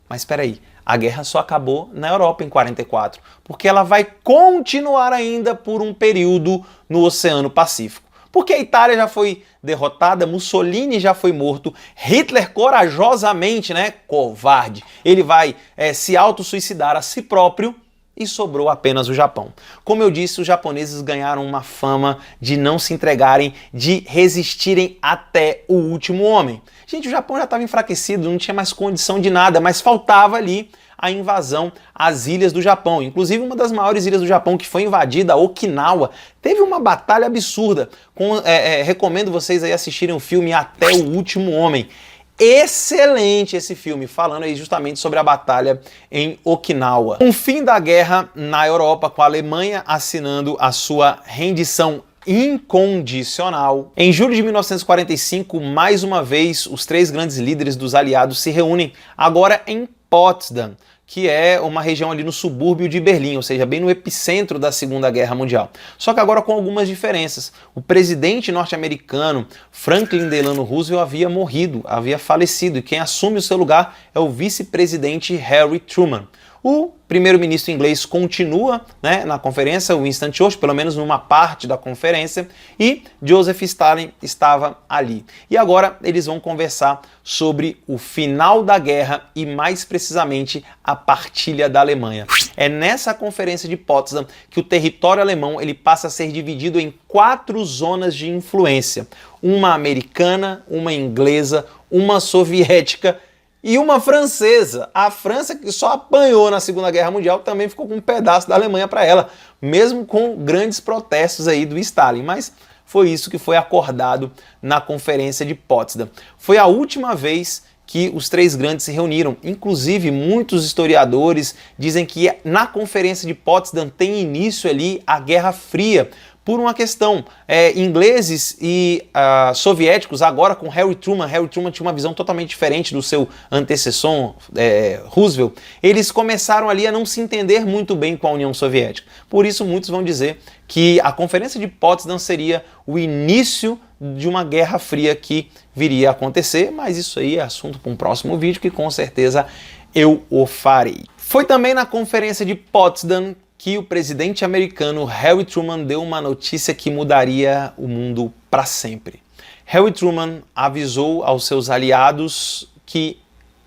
Mas espera aí, a guerra só acabou na Europa em 44, porque ela vai continuar ainda por um período no Oceano Pacífico. Porque a Itália já foi derrotada, Mussolini já foi morto, Hitler corajosamente, covarde, ele vai se autossuicidar a si próprio e sobrou apenas o Japão. Como eu disse, os japoneses ganharam uma fama de não se entregarem, de resistirem até o último homem. Gente, o Japão já estava enfraquecido, não tinha mais condição de nada, mas faltava ali a invasão às ilhas do Japão. Inclusive, uma das maiores ilhas do Japão que foi invadida, Okinawa, teve uma batalha absurda. Recomendo vocês aí assistirem o filme Até o Último Homem. Excelente esse filme, falando aí justamente sobre a batalha em Okinawa. Com o fim da guerra na Europa, com a Alemanha assinando a sua rendição incondicional. Em julho de 1945, mais uma vez, os três grandes líderes dos aliados se reúnem, agora em Potsdam, que é uma região ali no subúrbio de Berlim, ou seja, bem no epicentro da Segunda Guerra Mundial. Só que agora com algumas diferenças. O presidente norte-americano Franklin Delano Roosevelt havia morrido, havia falecido, e quem assume o seu lugar é o vice-presidente Harry Truman. O primeiro-ministro inglês continua na conferência, Winston Churchill, pelo menos numa parte da conferência, e Joseph Stalin estava ali. E agora eles vão conversar sobre o final da guerra e, mais precisamente, a partilha da Alemanha. É nessa conferência de Potsdam que o território alemão ele passa a ser dividido em 4 zonas de influência. Uma americana, uma inglesa, uma soviética e uma francesa. A França, que só apanhou na Segunda Guerra Mundial, também ficou com um pedaço da Alemanha para ela, mesmo com grandes protestos aí do Stalin. Mas foi isso que foi acordado na Conferência de Potsdam. Foi a última vez que os três grandes se reuniram. Inclusive, muitos historiadores dizem que na Conferência de Potsdam tem início ali a Guerra Fria, por uma questão, ingleses e soviéticos, agora com Harry Truman tinha uma visão totalmente diferente do seu antecessor, Roosevelt, eles começaram ali a não se entender muito bem com a União Soviética. Por isso, muitos vão dizer que a Conferência de Potsdam seria o início de uma Guerra Fria que viria a acontecer, mas isso aí é assunto para um próximo vídeo que com certeza eu o farei. Foi também na Conferência de Potsdam que o presidente americano Harry Truman deu uma notícia que mudaria o mundo para sempre. Harry Truman avisou aos seus aliados que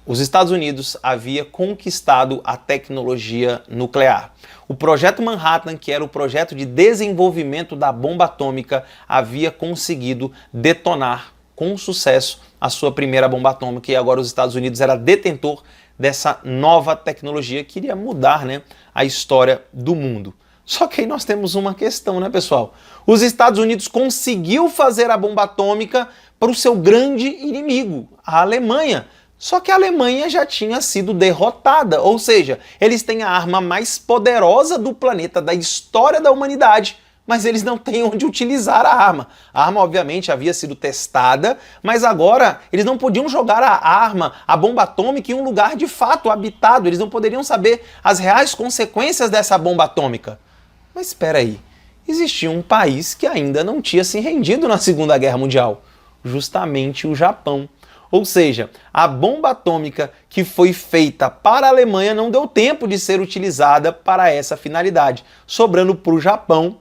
os Estados Unidos havia conquistado a tecnologia nuclear. O Projeto Manhattan, que era o projeto de desenvolvimento da bomba atômica, havia conseguido detonar com sucesso a sua primeira bomba atômica e agora os Estados Unidos era detentor dessa nova tecnologia que iria mudar a história do mundo. Só que aí nós temos uma questão, pessoal? Os Estados Unidos conseguiu fazer a bomba atômica para o seu grande inimigo, a Alemanha. Só que a Alemanha já tinha sido derrotada, ou seja, eles têm a arma mais poderosa do planeta, da história da humanidade, mas eles não têm onde utilizar a arma. A arma, obviamente, havia sido testada, mas agora eles não podiam jogar a arma, a bomba atômica, em um lugar de fato habitado. Eles não poderiam saber as reais consequências dessa bomba atômica. Mas espera aí, existia um país que ainda não tinha se rendido na Segunda Guerra Mundial, justamente o Japão. Ou seja, a bomba atômica que foi feita para a Alemanha não deu tempo de ser utilizada para essa finalidade, sobrando para o Japão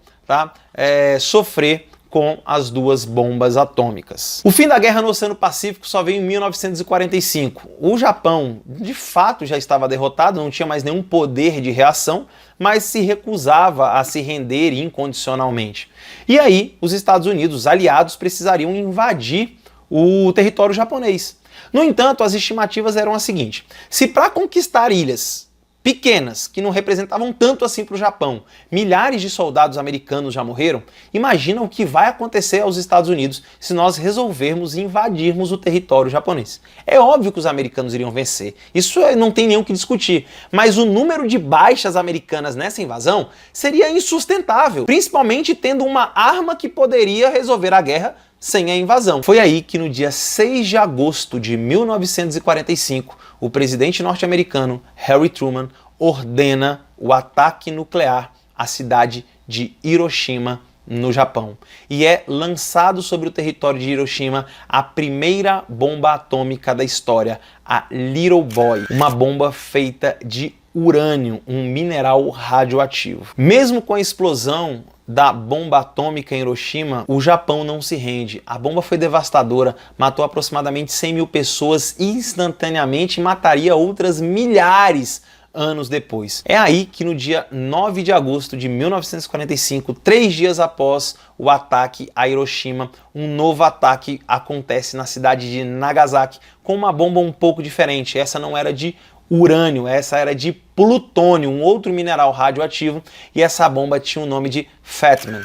sofrer com as duas bombas atômicas. O fim da guerra no Oceano Pacífico só veio em 1945. O Japão, de fato, já estava derrotado, não tinha mais nenhum poder de reação, mas se recusava a se render incondicionalmente. E aí, os Estados Unidos, os aliados, precisariam invadir o território japonês. No entanto, as estimativas eram as seguintes: se para conquistar ilhas pequenas, que não representavam tanto assim para o Japão. Milhares de soldados americanos já morreram. Imagina o que vai acontecer aos Estados Unidos se nós resolvermos invadirmos o território japonês. É óbvio que os americanos iriam vencer, isso não tem nem o que discutir, mas o número de baixas americanas nessa invasão seria insustentável, principalmente tendo uma arma que poderia resolver a guerra sem a invasão. Foi aí que no dia 6 de agosto de 1945, o presidente norte-americano Harry Truman ordena o ataque nuclear à cidade de Hiroshima, no Japão. E é lançado sobre o território de Hiroshima a primeira bomba atômica da história, a Little Boy, uma bomba feita de urânio, um mineral radioativo. Mesmo com a explosão da bomba atômica em Hiroshima, o Japão não se rende. A bomba foi devastadora, matou aproximadamente 100 mil pessoas instantaneamente e mataria outras milhares anos depois. É aí que no dia 9 de agosto de 1945, 3 dias após o ataque a Hiroshima, um novo ataque acontece na cidade de Nagasaki com uma bomba um pouco diferente. Essa não era de urânio, essa era de plutônio, um outro mineral radioativo, e essa bomba tinha o nome de Fat Man.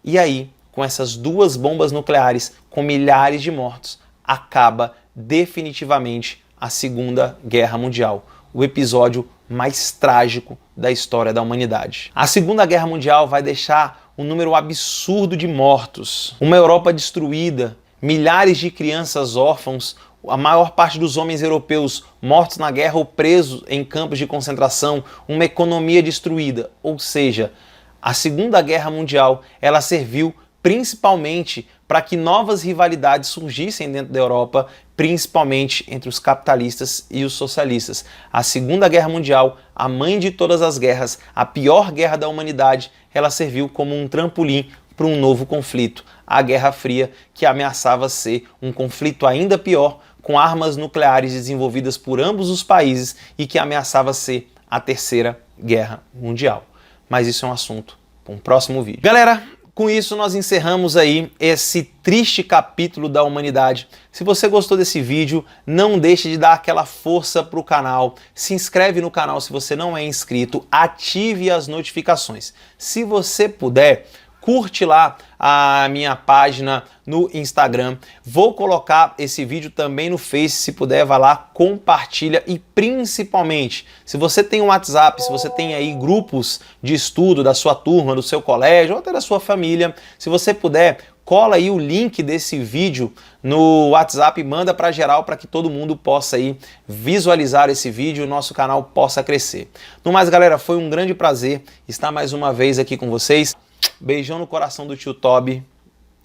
E aí, com essas duas bombas nucleares, com milhares de mortos, acaba definitivamente a Segunda Guerra Mundial, o episódio mais trágico da história da humanidade. A Segunda Guerra Mundial vai deixar um número absurdo de mortos, uma Europa destruída, milhares de crianças órfãos, a maior parte dos homens europeus mortos na guerra ou presos em campos de concentração, uma economia destruída. Ou seja, a Segunda Guerra Mundial ela serviu principalmente para que novas rivalidades surgissem dentro da Europa, principalmente entre os capitalistas e os socialistas. A Segunda Guerra Mundial, a mãe de todas as guerras, a pior guerra da humanidade, ela serviu como um trampolim para um novo conflito, a Guerra Fria, que ameaçava ser um conflito ainda pior, com armas nucleares desenvolvidas por ambos os países e que ameaçava ser a Terceira Guerra Mundial. Mas isso é um assunto para um próximo vídeo. Galera, com isso nós encerramos aí esse triste capítulo da humanidade. Se você gostou desse vídeo, não deixe de dar aquela força para o canal. Se inscreve no canal se você não é inscrito, ative as notificações. Se você puder, curte lá a minha página no Instagram. Vou colocar esse vídeo também no Face, se puder, vai lá, compartilha e principalmente, se você tem um WhatsApp, se você tem aí grupos de estudo da sua turma, do seu colégio ou até da sua família, se você puder, cola aí o link desse vídeo no WhatsApp e manda para geral para que todo mundo possa aí visualizar esse vídeo e o nosso canal possa crescer. No mais, galera, foi um grande prazer estar mais uma vez aqui com vocês. Beijão no coração do tio Toby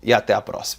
e até a próxima.